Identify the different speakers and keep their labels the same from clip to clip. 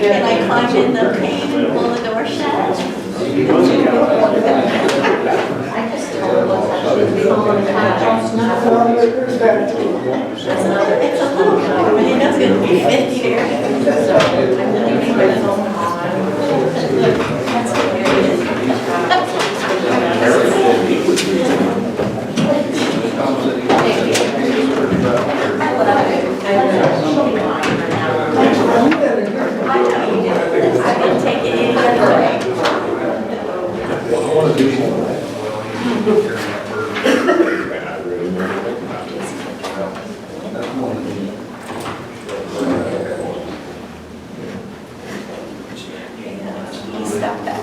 Speaker 1: Can I climb in the cave and pull the door shut? I just told it's a little car, but it does going to be 50 there. So I'm leaving my phone on. That's what I can take it any other way. Stop that.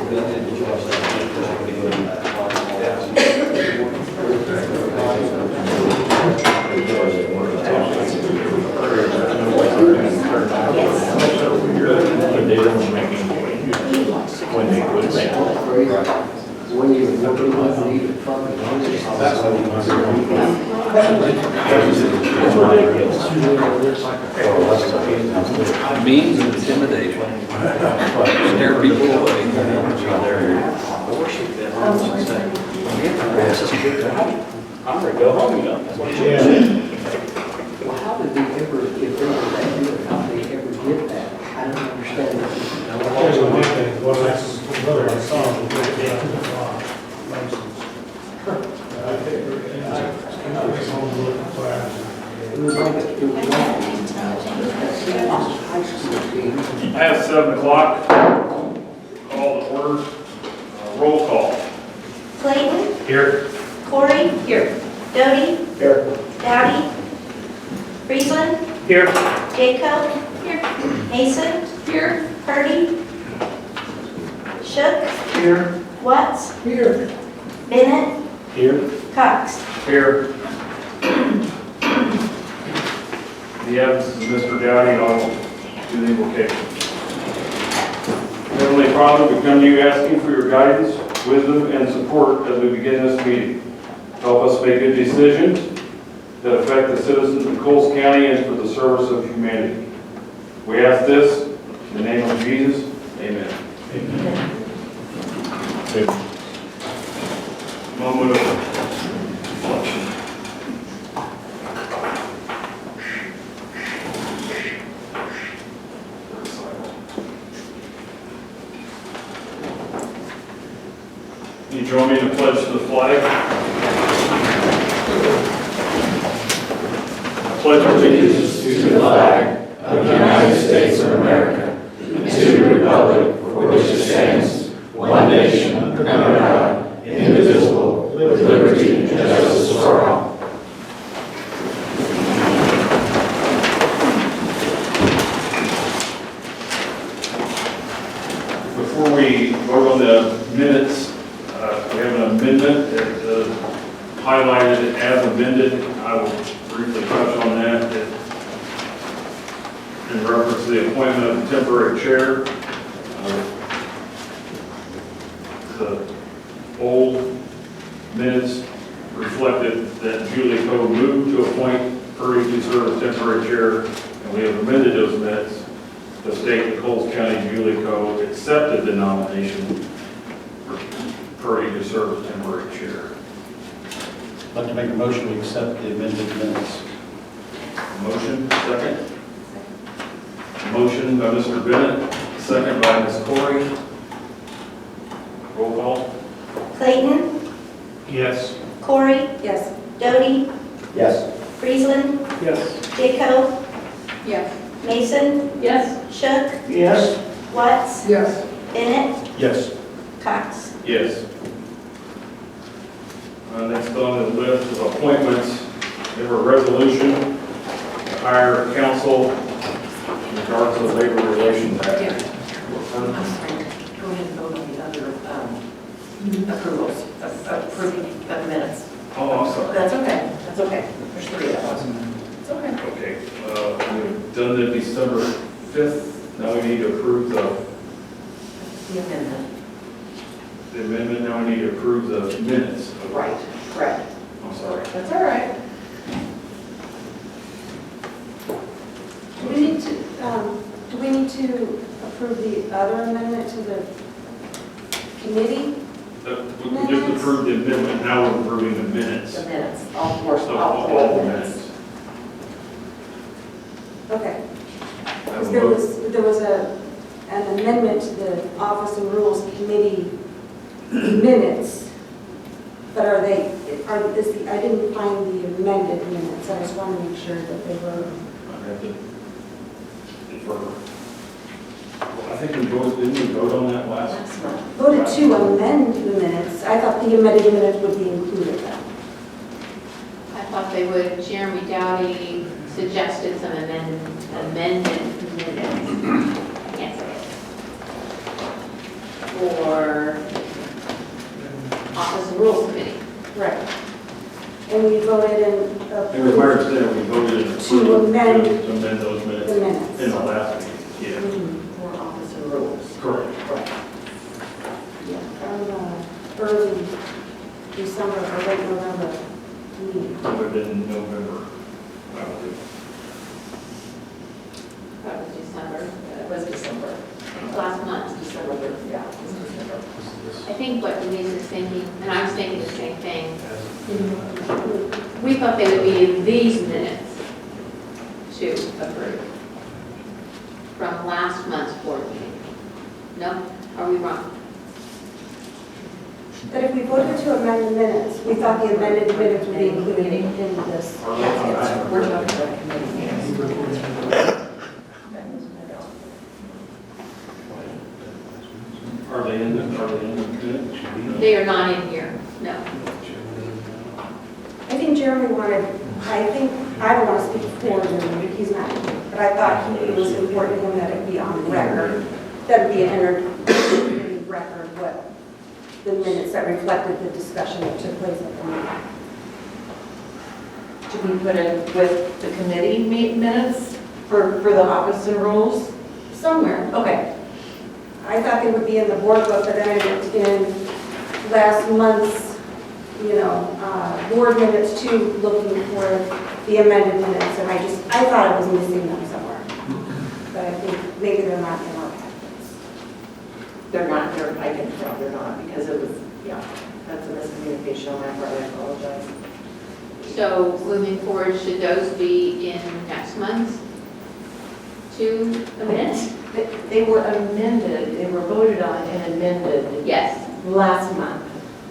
Speaker 2: Means of intimidation. Scare people away.
Speaker 3: I'm ready to go home, you know. That's what
Speaker 4: Yeah.
Speaker 5: Well, how did they ever, if they were that good, how did they ever get that? I don't understand that.
Speaker 4: Here's one thing, well, that's another I saw, but they did
Speaker 5: It was like, it was like high school team.
Speaker 3: I have 7 o'clock, call to order, roll call.
Speaker 1: Clayton,
Speaker 4: Here.
Speaker 1: Corey, here. Doty,
Speaker 4: Here.
Speaker 1: Dowdy, Friesland,
Speaker 4: Here.
Speaker 1: Jacob, here. Mason, here. Purdy, Shook,
Speaker 5: Here.
Speaker 1: Watts,
Speaker 5: Here.
Speaker 1: Bennett,
Speaker 4: Here.
Speaker 1: Cox.
Speaker 3: Here. The evidence is Mr. Dowdy, and I'll do the invocation. Heavenly Father, we come to you asking for your guidance, wisdom, and support as we begin this meeting. Help us make good decisions that affect the citizens of Coles County and for the service of humanity. We ask this in the name of Jesus. Amen. Moment of reflection. You join me in a pledge to the flag. I pledge allegiance
Speaker 6: to the flag of the United States of America, and to the republic for which it stands, one nation, under God, indivisible, with liberty and justice for all.
Speaker 3: Before we vote on the minutes, we have an amendment that highlighted as amended. I will briefly touch on that. In reference to the appointment of the temporary chair. The old minutes reflected that Julie Coe moved to appoint Purdy to serve as temporary chair, and we have amended those minutes to state that Coles County Julie Coe accepted the nomination for Purdy to serve as temporary chair.
Speaker 7: I'd like to make a motion to accept the amended minutes.
Speaker 3: Motion, second. Motion by Mr. Bennett, second by Ms. Corey. Roll call.
Speaker 1: Clayton,
Speaker 4: Yes.
Speaker 1: Corey, yes. Doty,
Speaker 4: Yes.
Speaker 1: Friesland,
Speaker 4: Yes.
Speaker 1: Jacob,
Speaker 8: Yes.
Speaker 1: Mason,
Speaker 8: Yes.
Speaker 1: Shook,
Speaker 4: Yes.
Speaker 1: Watts,
Speaker 5: Yes.
Speaker 1: Bennett,
Speaker 7: Yes.
Speaker 1: Cox.
Speaker 3: Yes. Next on the list of appointments, we have a resolution hire counsel in regards to the Labor Relations Act.
Speaker 1: I'm sorry, go ahead and vote on the other approvals, approving of minutes.
Speaker 3: Oh, I'm sorry.
Speaker 1: That's okay, that's okay. There's three of us. It's okay.
Speaker 3: Okay, we've done the December 5th, now we need to approve
Speaker 1: The amendment.
Speaker 3: the amendment, now we need to approve the minutes.
Speaker 1: Right, correct.
Speaker 3: I'm sorry.
Speaker 1: That's all right.
Speaker 8: Do we need to approve the other amendment to the committee?
Speaker 3: We just approved the amendment, now we're approving the minutes.
Speaker 1: The minutes, all four,
Speaker 3: So
Speaker 1: all four
Speaker 3: all the
Speaker 1: minutes.
Speaker 3: minutes.
Speaker 8: Okay.
Speaker 3: Have
Speaker 8: Because
Speaker 3: a
Speaker 8: there was an amendment to the Office and Rules Committee minutes, but I didn't find the amended minutes. I just want to make sure that they were.
Speaker 3: I have to defer. Well, I think we voted, didn't we vote on that last?
Speaker 1: Last month.
Speaker 8: Voted to amend the minutes. I thought the amended minutes would be included then.
Speaker 9: I thought they would. Jeremy Dowdy suggested some amended minutes. I can't say it. For Office and Rules Committee.
Speaker 8: Right. And we voted and
Speaker 3: It was my
Speaker 8: approved
Speaker 3: understanding we voted and
Speaker 8: To
Speaker 3: approved
Speaker 8: amend
Speaker 3: to amend those
Speaker 8: the
Speaker 3: minutes in
Speaker 8: minutes.
Speaker 3: the last meeting. Yeah,
Speaker 1: For office and rules.
Speaker 3: correct.
Speaker 1: Correct.
Speaker 8: From early December or late November meeting.
Speaker 3: It would have been November, I believe.
Speaker 9: That was December.
Speaker 1: It was December.
Speaker 9: Last month.
Speaker 1: December, yeah, it was December.
Speaker 9: I think what Denise is thinking, and I was thinking the same thing, we thought they would be in these minutes to approve from last month's board meeting. No? Are we wrong?
Speaker 8: But if we voted to amend the minutes, we thought the amended minutes would be included in this packet.
Speaker 1: We're talking about committee meetings.
Speaker 3: Are they in the minutes?
Speaker 9: They are not in here, no.
Speaker 8: I think Jeremy wanted, I don't want to speak for Jeremy, but he's not here. But I thought it was important to him that it be on record, that it be entered in record what the minutes that reflected the discussion that took place at the meeting.
Speaker 1: Should we put it with the committee minutes for the office and rules?
Speaker 8: Somewhere.
Speaker 1: Okay.
Speaker 8: I thought they would be in the board book, but then in last month's, board minutes too, looking for the amended minutes, and I thought I was missing them somewhere. But I think maybe they're not in our packets.
Speaker 1: They're not, I can tell they're not, because it was, yeah, that's a miscommunication on my part, I apologize.
Speaker 9: So moving forward, should those be in next month's two minutes?
Speaker 1: They were amended, they were voted on and amended
Speaker 9: Yes.
Speaker 1: last month.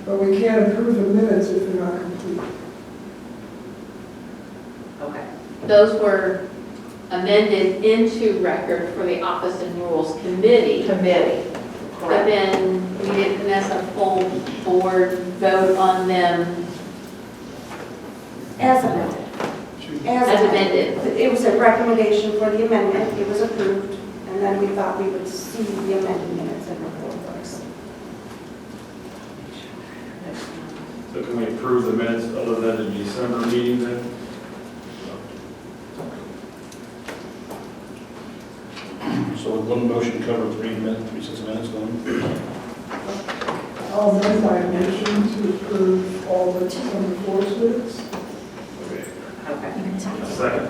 Speaker 10: But we can't approve the minutes if they're not complete.
Speaker 1: Okay.
Speaker 9: Those were amended into record for the Office and Rules Committee.
Speaker 1: Committee.
Speaker 9: But then we didn't as a full board vote on them
Speaker 8: As amended.
Speaker 9: as amended.
Speaker 8: It was a recommendation for the amendment, it was approved, and then we thought we would see the amended minutes in the board books.
Speaker 3: So can we approve the minutes other than the December meeting then?
Speaker 7: So would one motion cover three sets of minutes going?
Speaker 10: I'll amend my motion to approve all the December 4th minutes.
Speaker 3: Okay.
Speaker 1: Okay.
Speaker 3: Second.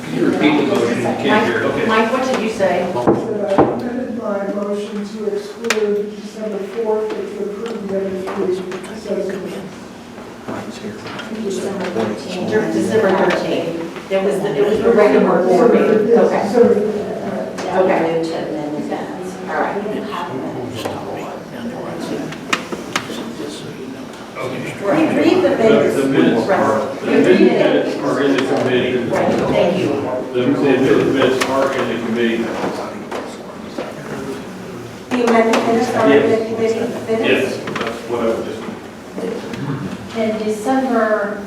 Speaker 2: Can you repeat the motion? I can't hear it. Okay.
Speaker 1: Mike, what did you say?
Speaker 10: That I amended my motion to exclude December 4th and to approve the other three sets of minutes.
Speaker 1: December 13th. December 13th. It was the regular board meeting.
Speaker 10: Yes,
Speaker 1: Okay.
Speaker 10: December.
Speaker 1: Okay. All right.
Speaker 8: Read the minutes.
Speaker 3: The minutes are in the committee.
Speaker 1: Right, thank you.
Speaker 3: The minutes are in the committee.
Speaker 8: The amended minutes are in the committee minutes?
Speaker 3: Yes, that's what I was just.
Speaker 1: In December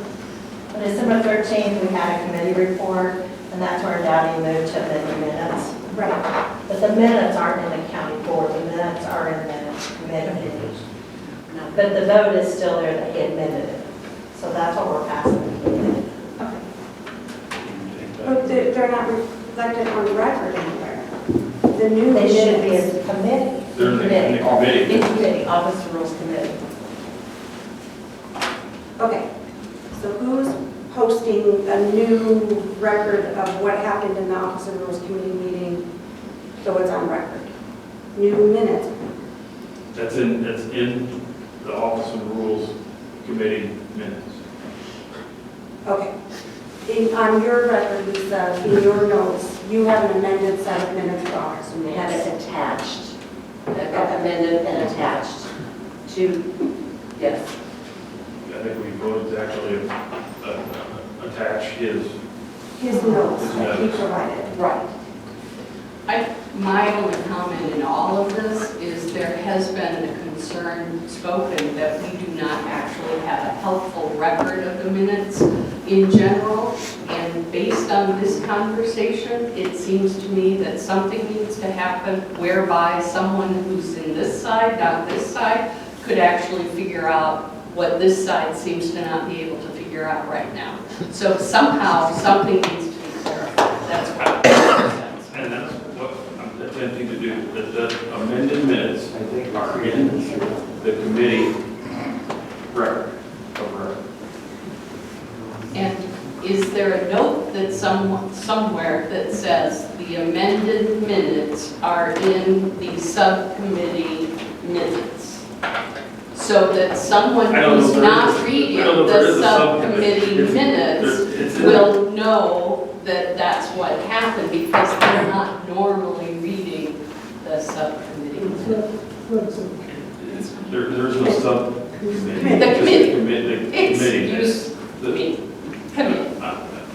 Speaker 1: 13th, 13th, we had a committee report, and that's where Dowdy moved to amend the minutes.
Speaker 8: Right.
Speaker 1: But the minutes aren't in the county board, the minutes are in the committee. But the vote is still there that he admitted it. So that's what we're passing.
Speaker 8: But they're not reflected on the record anywhere. The new
Speaker 1: They should be
Speaker 8: minutes.
Speaker 1: as a committee.
Speaker 3: They're in the committee.
Speaker 1: In committee, Office of Rules Committee.
Speaker 8: Okay, so who's posting a new record of what happened in the Office of Rules Committee meeting, so it's on record? New minutes.
Speaker 3: That's in the Office of Rules Committee minutes.
Speaker 8: Okay. On your record, Lisa, in your notes, you have an amended set of minutes for Office of
Speaker 1: We
Speaker 8: Rules.
Speaker 1: had it attached, that got amended and attached to, yes.
Speaker 3: I think we voted to actually attach his.
Speaker 8: His notes
Speaker 3: His
Speaker 8: that he
Speaker 3: notes.
Speaker 8: provided.
Speaker 1: Right.
Speaker 11: My only comment in all of this is there has been a concern spoken that we do not actually have a helpful record of the minutes in general. And based on this conversation, it seems to me that something needs to happen whereby someone who's in this side, not this side, could actually figure out what this side seems to not be able to figure out right now. So somehow, something needs to be clarified. That's what makes sense.
Speaker 3: And that's what I'm attempting to do. The amended minutes are in the committee record.
Speaker 11: And is there a note that somewhere that says the amended minutes are in the subcommittee minutes? So that someone
Speaker 3: I don't know
Speaker 11: who's
Speaker 3: if there
Speaker 11: not
Speaker 3: is-
Speaker 11: reading
Speaker 3: I don't know if there
Speaker 11: the
Speaker 3: is a subcommittee.
Speaker 11: subcommittee minutes
Speaker 3: It's in
Speaker 11: will know that that's what happened because they're not normally reading the subcommittee
Speaker 10: It's
Speaker 11: minutes.
Speaker 10: not, it's not
Speaker 3: There's no subcommittee.
Speaker 11: The committee.
Speaker 3: The committee.
Speaker 11: Excuse me, committee.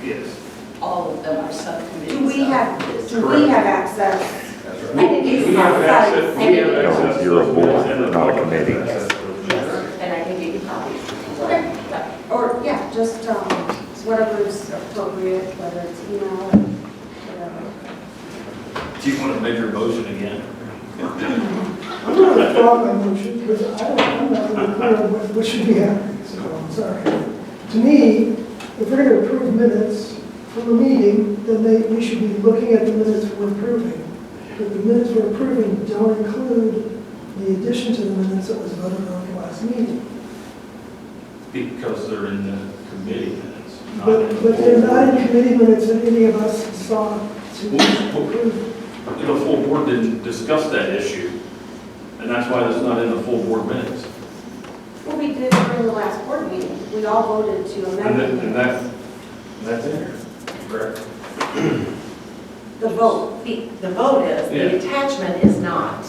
Speaker 3: Yes.
Speaker 11: All of them are subcommittees.
Speaker 8: Do we have access?
Speaker 3: We have access, we have access.
Speaker 6: You're a
Speaker 3: to those
Speaker 6: board,
Speaker 3: minutes and the
Speaker 6: not a
Speaker 3: public
Speaker 6: committee.
Speaker 3: has access to those minutes.
Speaker 1: And I can give you copies.
Speaker 8: Or, yeah, just whatever's appropriate, whether it's email, whatever.
Speaker 2: Do you want to make your motion again?
Speaker 10: I'm going to withdraw my motion because I'm not really clear on what should be happening, so I'm sorry. To me, if we're going to approve minutes from a meeting, then we should be looking at the minutes we're approving. But the minutes we're approving don't include the addition to the minutes that was voted on the last meeting.
Speaker 3: Because they're in the committee minutes, not
Speaker 10: But
Speaker 3: in the
Speaker 10: they're
Speaker 3: full
Speaker 10: not
Speaker 3: board.
Speaker 10: in committee minutes that any of us saw to approve.
Speaker 3: The full board didn't discuss that issue, and that's why it's not in the full board minutes.
Speaker 8: Well, we did during the last board meeting. We all voted to amend
Speaker 3: That's in here, correct?
Speaker 8: the vote.
Speaker 1: The vote is,
Speaker 3: Yeah.
Speaker 1: the attachment is not.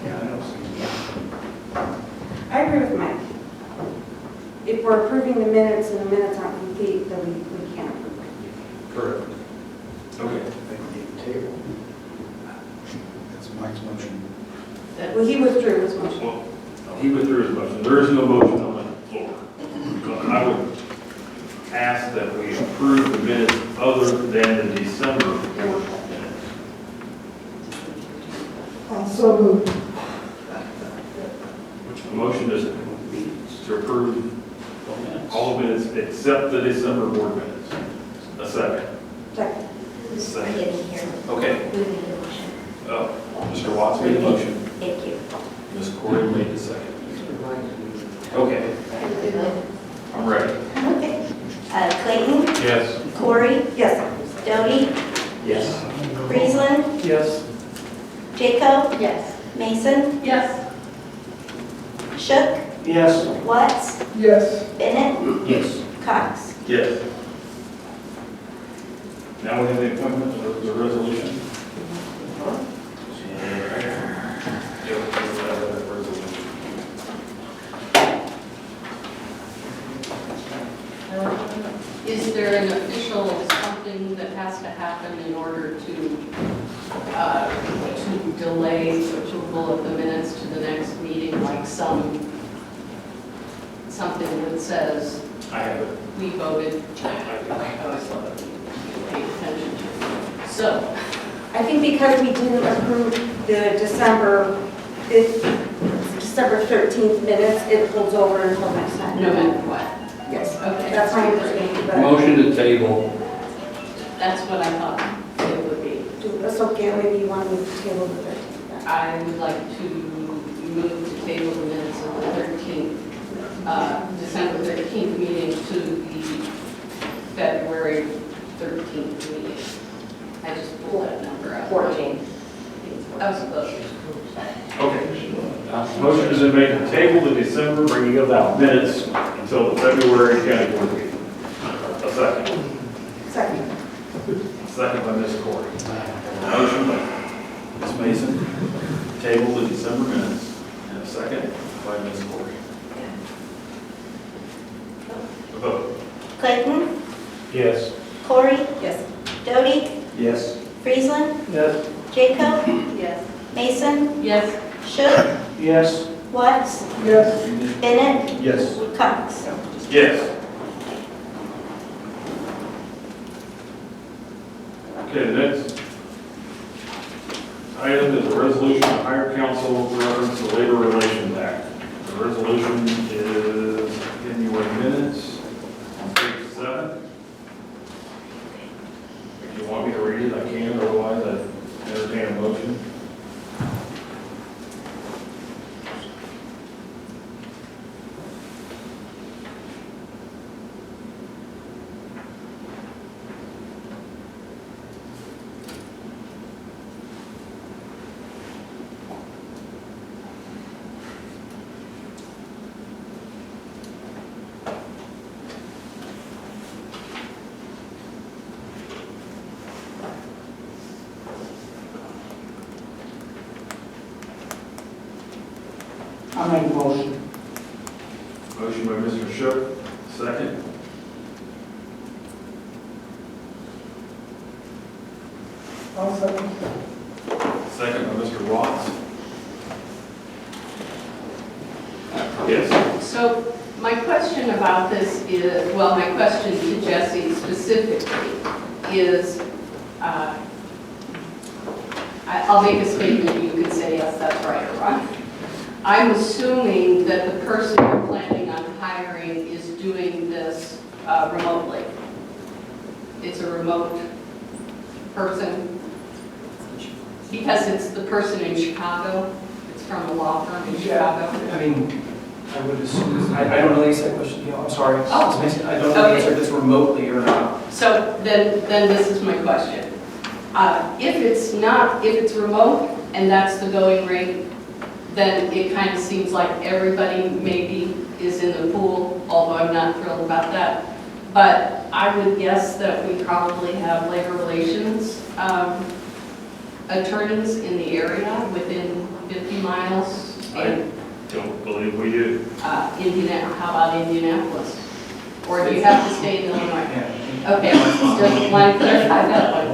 Speaker 3: Yeah, I know.
Speaker 8: I agree with Mike. If we're approving the minutes and the minutes aren't complete, then we can't approve it.
Speaker 3: Correct. Okay.
Speaker 7: Table. That's Mike's motion.
Speaker 8: Well, he withdrew his motion.
Speaker 3: Well, he withdrew his motion. There is no motion on the floor. So I would ask that we approve the minutes other than the December board minutes.
Speaker 10: So moved.
Speaker 3: The motion is to approve all minutes except the December board minutes. A second.
Speaker 8: Second.
Speaker 3: Second. Okay. Mr. Watts made the motion.
Speaker 1: Thank you.
Speaker 3: Ms. Corey made the second. Okay, I'm ready.
Speaker 1: Okay. Clayton,
Speaker 3: Yes.
Speaker 1: Corey,
Speaker 8: Yes.
Speaker 1: Doty,
Speaker 7: Yes.
Speaker 1: Friesland,
Speaker 7: Yes.
Speaker 1: Jacob,
Speaker 9: Yes.
Speaker 1: Mason,
Speaker 11: Yes.
Speaker 1: Shook,
Speaker 7: Yes.
Speaker 1: Watts,
Speaker 10: Yes.
Speaker 1: Bennett,
Speaker 7: Yes.
Speaker 1: Cox.
Speaker 3: Yes. Now we have the appointment of the resolution.
Speaker 11: Is there an official something that has to happen in order to delay approval of the minutes to the next meeting, like something that says,
Speaker 3: I have it.
Speaker 11: we voted, I always love it, pay attention to. So,
Speaker 8: I think because we didn't approve the December 13th minutes, it holds over until next time.
Speaker 11: no matter what.
Speaker 8: Yes,
Speaker 11: Okay.
Speaker 8: that's my understanding, but
Speaker 2: Motion to table.
Speaker 11: That's what I thought it would be.
Speaker 8: that's okay, maybe you want me to table the 13th then.
Speaker 11: I would like to move to table the minutes of the 13th, December 13th meeting to the February 13th meeting. I just pulled that number out.
Speaker 1: 14.
Speaker 11: I was close.
Speaker 3: Okay. Motion has been made to table the December bringing about minutes until the February county board meeting. A second.
Speaker 8: Second.
Speaker 3: Second by Ms. Corey. Motion by Ms. Mason, table the December minutes, and a second by Ms. Corey. A vote.
Speaker 1: Clayton,
Speaker 4: Yes.
Speaker 1: Corey,
Speaker 8: Yes.
Speaker 1: Doty,
Speaker 2: Yes.
Speaker 1: Friesland,
Speaker 4: Yes.
Speaker 1: Jacob,
Speaker 9: Yes.
Speaker 1: Mason,
Speaker 11: Yes,
Speaker 1: Shook,
Speaker 4: Yes.
Speaker 1: Watts,
Speaker 10: Yes.
Speaker 1: Bennett,
Speaker 7: Yes.
Speaker 1: Cox.
Speaker 3: Yes. Okay, the next item is a resolution to hire counsel with reference to Labor Relations Act. The resolution is in your minutes on page 7. If you want me to read it, I can, otherwise I entertain a motion.
Speaker 5: I make a motion.
Speaker 3: Motion by Mr. Shook, second.
Speaker 10: I'll second.
Speaker 3: Second by Mr. Watts. Yes.
Speaker 11: so my question about this is, well, my question to Jesse specifically is, I'll make a statement, you can say yes, that's right or wrong. I'm assuming that the person you're planning on hiring is doing this remotely. It's a remote person? Because it's the person in Chicago, it's from a law firm in Chicago.
Speaker 12: I mean, I would assume, I don't know the exact question, you know, I'm sorry.
Speaker 11: Oh,
Speaker 12: I don't know the answer if it's remotely or not.
Speaker 11: So then this is my question. If it's remote and that's the going rate, then it kind of seems like everybody maybe is in the pool, although I'm not thrilled about that. But I would guess that we probably have labor relations attorneys in the area within 50 miles. And
Speaker 3: Don't believe we do.
Speaker 11: how about Indianapolis? Or do you have to stay in Illinois?
Speaker 12: Yeah.
Speaker 11: Okay, just want to clarify that one.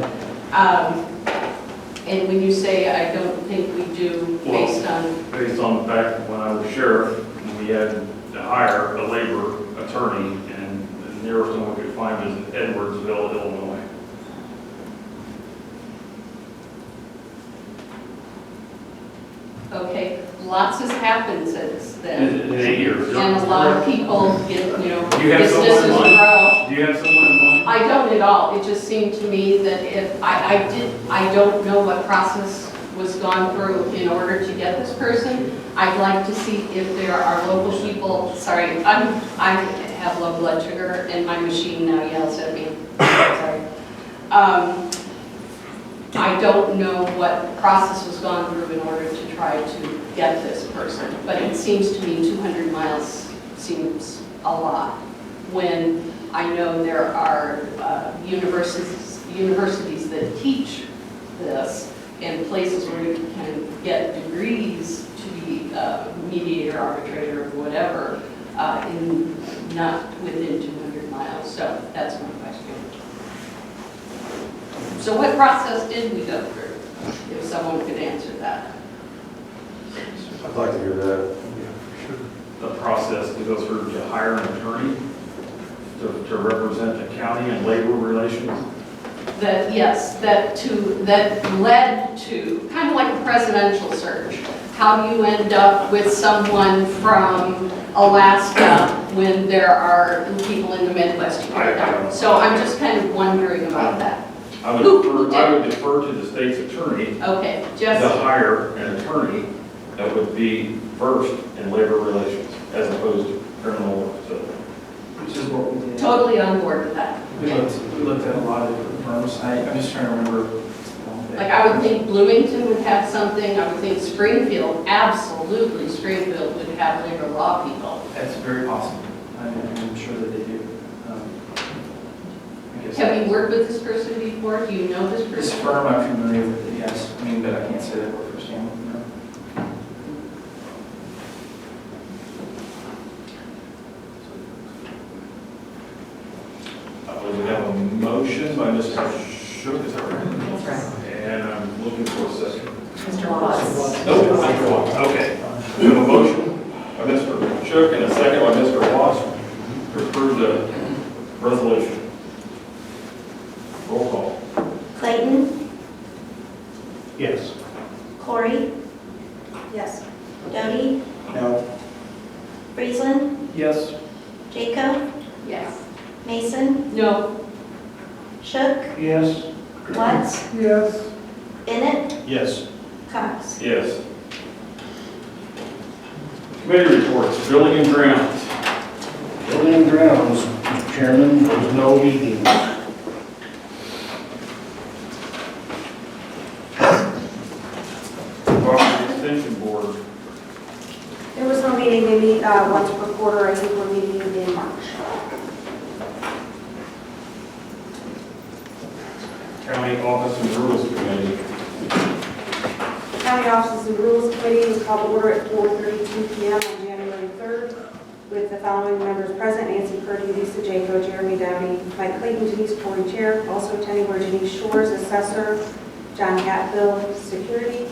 Speaker 11: And when you say I don't think we do, based on,
Speaker 3: Based on the fact that when I was sheriff, we had to hire a labor attorney, and the nearest one we could find was in Edwardsville, Illinois.
Speaker 11: okay, lots has happened since then.
Speaker 3: In 8 years.
Speaker 11: And a lot of people get,
Speaker 3: Do you have someone
Speaker 11: businesses
Speaker 3: in mind?
Speaker 11: grow.
Speaker 3: Do you have someone in mind?
Speaker 11: I don't at all. It just seemed to me that if, I don't know what process was gone through in order to get this person. I'd like to see if there are local people, sorry, I have low blood sugar and my machine now yells at me. Sorry. I don't know what process was gone through in order to try to get this person, but it seems to me 200 miles seems a lot when I know there are universities that teach this and places where you can get degrees to be mediator, arbitrator, or whatever, not within 200 miles. So that's my question. So what process did we go through, if someone could answer that?
Speaker 2: I'd like to hear that.
Speaker 3: The process to go through to hire an attorney to to represent the county in labor relations?
Speaker 11: That, yes, that led to, kind of like a presidential search. How do you end up with someone from Alaska when there are people in the Midwest?
Speaker 3: I don't know.
Speaker 11: So I'm just kind of wondering about that.
Speaker 3: I would defer to the state's attorney
Speaker 11: Okay,
Speaker 3: to
Speaker 11: just,
Speaker 3: hire an attorney that would be versed in labor relations as opposed to criminal law. So,
Speaker 12: Which is what we did.
Speaker 11: totally on board with that.
Speaker 12: We looked at a lot of different firms. I'm just trying to remember.
Speaker 11: Like, I would think Bloomington would have something, I would think Springfield, absolutely Springfield would have labor law people.
Speaker 12: That's very possible. I'm sure that they do. I guess
Speaker 11: Have you worked with this person before? Do you know this
Speaker 12: This
Speaker 11: person?
Speaker 12: firm, I'm familiar with it, yes. I mean, but I can't say that we're firsthand. No.
Speaker 3: we have a motion by Mr. Shook, is that right?
Speaker 1: That's right.
Speaker 3: And I'm looking for a second.
Speaker 1: Mr. Watts.
Speaker 3: Nope, Mr. Watts, okay. We have a motion by Mr. Shook and a second by Mr. Watts to approve the resolution. Roll call.
Speaker 1: Clayton,
Speaker 7: Yes.
Speaker 1: Corey,
Speaker 8: Yes.
Speaker 1: Doty,
Speaker 7: No.
Speaker 1: Friesland,
Speaker 12: Yes.
Speaker 1: Jacob,
Speaker 11: Yes.
Speaker 1: Mason,
Speaker 11: No.
Speaker 1: Shook,
Speaker 7: Yes.
Speaker 1: Watts,
Speaker 10: Yes.
Speaker 1: Bennett,
Speaker 7: Yes.
Speaker 1: Cox.
Speaker 3: Yes. Committee reports, building and grounds.
Speaker 7: Building and grounds, Mr. Chairman, there was no meeting.
Speaker 3: Property Extension Board,
Speaker 8: There was no meeting, they meet once per quarter, I think we're meeting in March.
Speaker 3: County Office and Rules Committee.
Speaker 8: County Offices and Rules Committee was called to order at 4:32 PM on January 3rd with the following members present: Nancy Purdy, Lisa Jaco, Jeremy Downey, Mike Clayton, Denise Corey, Chair. Also attending were Denise Shores, Assessor, John Hatfield, Security,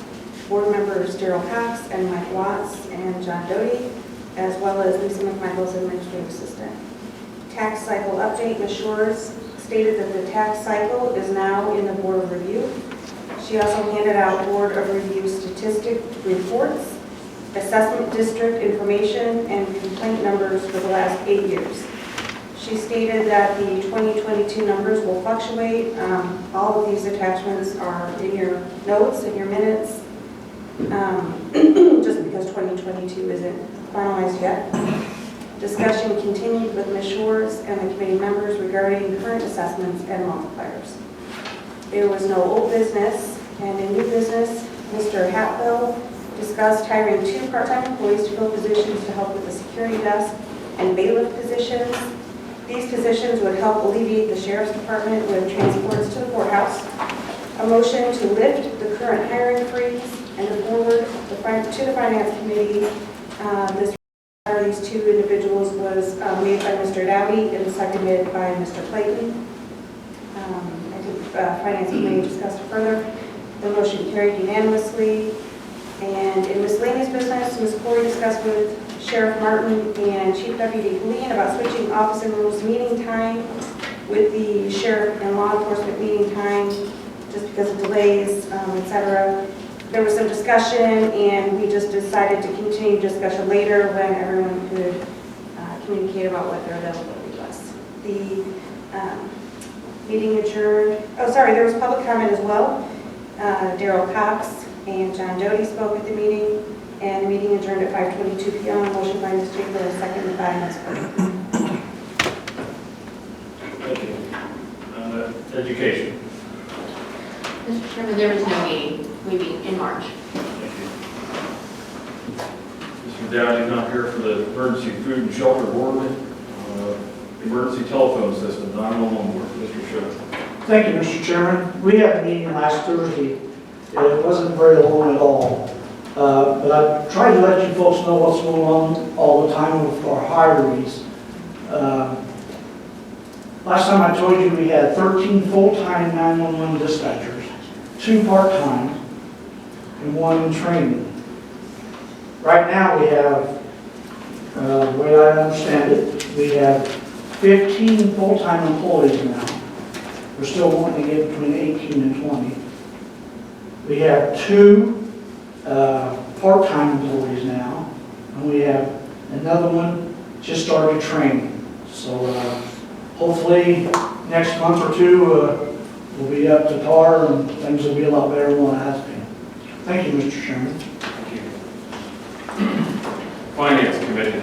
Speaker 8: Board members Daryl Cox and Mike Watts and John Doty, as well as Lisa McMichaels, Administrative Assistant. Tax cycle update: Ms. Shores stated that the tax cycle is now in the Board of Review. She also handed out Board of Review statistic reports, assessment district information, and complaint numbers for the last 8 years. She stated that the 2022 numbers will fluctuate. All of these attachments are in your notes, in your minutes, just because 2022 isn't finalized yet. Discussion continued with Ms. Shores and the committee members regarding current assessments and multipliers. There was no old business, and in new business, Mr. Hatfield discussed hiring 2 part-time employees to fill positions to help with the security desk and bailiff positions. These positions would help alleviate the sheriff's department with transports to the courthouse. A motion to lift the current hiring freeze and to forward to the finance committee. This these 2 individuals was made by Mr. Dowdy and seconded by Mr. Clayton. I think finance committee discussed it further. The motion carried unanimously. And in miscellaneous business, Ms. Corey discussed with Sheriff Martin and Chief Deputy Helene about switching office and rules meeting time with the sheriff and law enforcement meeting time, just because of delays, et cetera. There was some discussion, and we just decided to continue discussion later when everyone could communicate about what their availability was. The meeting adjourned. Oh, sorry, there was public comment as well. Daryl Cox and John Doty spoke at the meeting, and the meeting adjourned at 5:22 p.m. Motion by Ms. Jacob, seconded by Ms. Purdy.
Speaker 3: Thank you. Education.
Speaker 9: Mr. Chairman, there was no meeting. We meet in March.
Speaker 3: Thank you. Mr. Downey's not here for the Emergency Food and Shelter Board. Emergency Telephone System, 911 Board. Mr. Shook.
Speaker 13: Thank you, Mr. Chairman. We had a meeting last Thursday. It wasn't very long at all. But I tried to let you folks know what's going on all the time with our hireries. Last time I told you we had 13 full-time 911 dispatchers, 2 part-time, and 1 in training. Right now we have, the way I understand it, we have 15 full-time employees now. We're still wanting to get between 18 and 20. We have 2 part-time employees now, and we have another one just started training. So hopefully next month or 2 we'll be up to par and things will be a lot better than what it has been. Thank you, Mr. Chairman.
Speaker 3: Thank you. Finance Committee.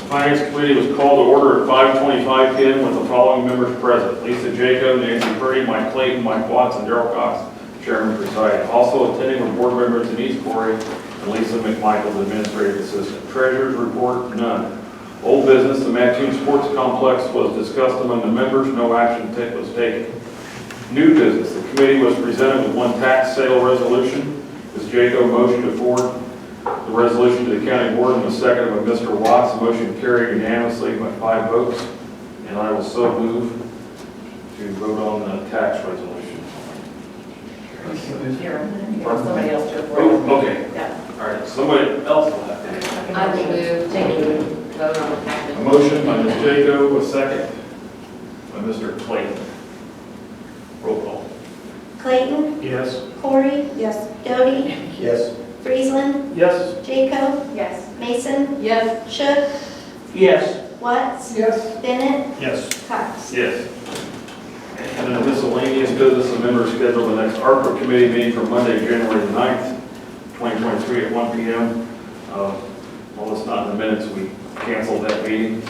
Speaker 3: Finance Committee was called to order at 5:25 p.m. with the following members present: Lisa Jacob, Nancy Purdy, Mike Clayton, Mike Watts, and Darrell Cox, Chairman presiding. Also attending were board members Denise Corey and Lisa McMichael, Administrative Assistant. Treasurer's report, none. Old business, the Mattoon Sports Complex was discussed among the members. No action was taken. New business, the committee was presented with 1 tax sale resolution. Ms. Jacob motioned to forward the resolution to the county board and was seconded by Mr. Watts. The motion carried unanimously by 5 votes. And I will so move to vote on the tax resolution.
Speaker 1: Here, somebody else to approve.
Speaker 3: Oh, okay.
Speaker 1: Yeah.
Speaker 3: All right, somebody else will have to.
Speaker 9: I will move to vote on the
Speaker 3: A
Speaker 9: package.
Speaker 3: motion by Ms. Jacob, a second by Mr. Clayton. Roll call.
Speaker 1: Clayton,
Speaker 4: Yes.
Speaker 1: Corey,
Speaker 8: Yes.
Speaker 1: Doty,
Speaker 7: Yes.
Speaker 1: Friesland,
Speaker 4: Yes.
Speaker 1: Jacob,
Speaker 9: Yes.
Speaker 1: Mason,
Speaker 9: Yes.
Speaker 1: Shook,
Speaker 13: Yes.
Speaker 1: Watts,
Speaker 10: Yes.
Speaker 1: Bennett,
Speaker 4: Yes.
Speaker 1: Cox.
Speaker 3: Yes. And then miscellaneous business, the members schedule the next ARPA committee meeting for Monday, January the 9th, 2023 at 1 p.m. Well, it's not in the minutes, we canceled that meeting.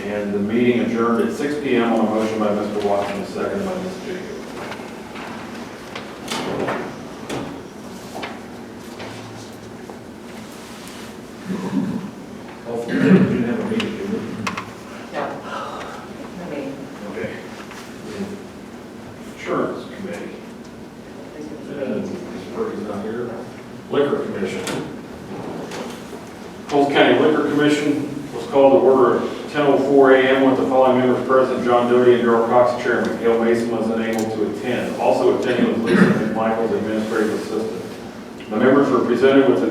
Speaker 3: And the meeting adjourned at 6 p.m. on a motion by Mr. Watson, and seconded by Ms. Jacob. Hopefully, we didn't have a meeting, did we? Okay. Insurance Committee. And this person's not here. Liquor Commission. Coles County Liquor Commission was called to order at 10:04 a.m. with the following members present: John Doty and Darrell Cox, Chairman. Gail Mason was unable to attend. Also attending was Lisa McMichael, the Administrative Assistant. The members were presented with the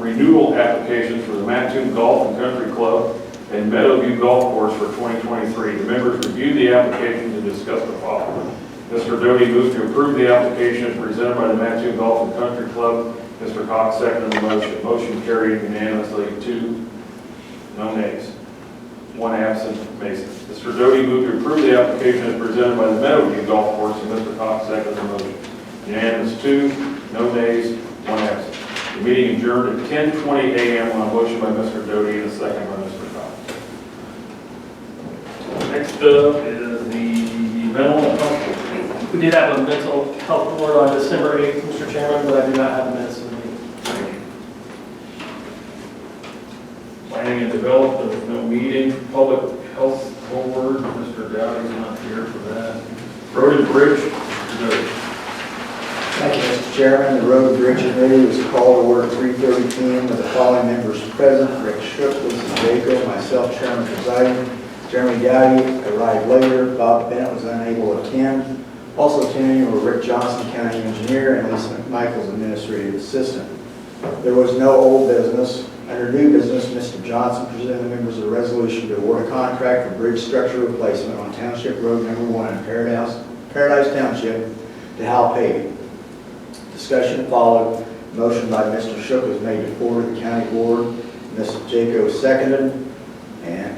Speaker 3: renewal applications for the Mattoon Golf and Country Club and Meadowview Golf Course for 2023. The members reviewed the applications and discussed the following. Mr. Doty moved to approve the application as presented by the Mattoon Golf and Country Club. Mr. Cox seconded the motion. Motion carried unanimously, 2 no nays, 1 absent, Mason. Mr. Doty moved to approve the application as presented by the Meadowview Golf Course, and Mr. Cox seconded the motion. Unanimous, 2 no nays, 1 absent. The meeting adjourned at 10:20 a.m. on a motion by Mr. Doty and a second by Mr. Cox. Next up is the mental health.
Speaker 12: We did have a mental health board on December 8th, Mr. Chairman, but I do not have the minutes of the meeting.
Speaker 3: Planning and Development, there was no meeting. Public Health Board, Mr. Dowdy's not here for that. Road and Bridge, no.
Speaker 14: Thank you, Mr. Chairman. The Road and Bridge Committee was called to order at 3:30 p.m. with the following members present: Rick Shook, Lisa Jacob, myself, Chairman presiding. Jeremy Dowdy arrived later. Bob Bennett was unable to attend. Also attending were Rick Johnson, County Engineer, and Lisa McMichael's Administrative Assistant. There was no old business. Under new business, Mr. Johnson presented the members a resolution to award a contract for bridge structure replacement on Township Road Number 1 in Paradise Township to Hal Paving. Discussion followed. Motion by Mr. Shook was made to forward the county board. Mr. Jacob seconded, and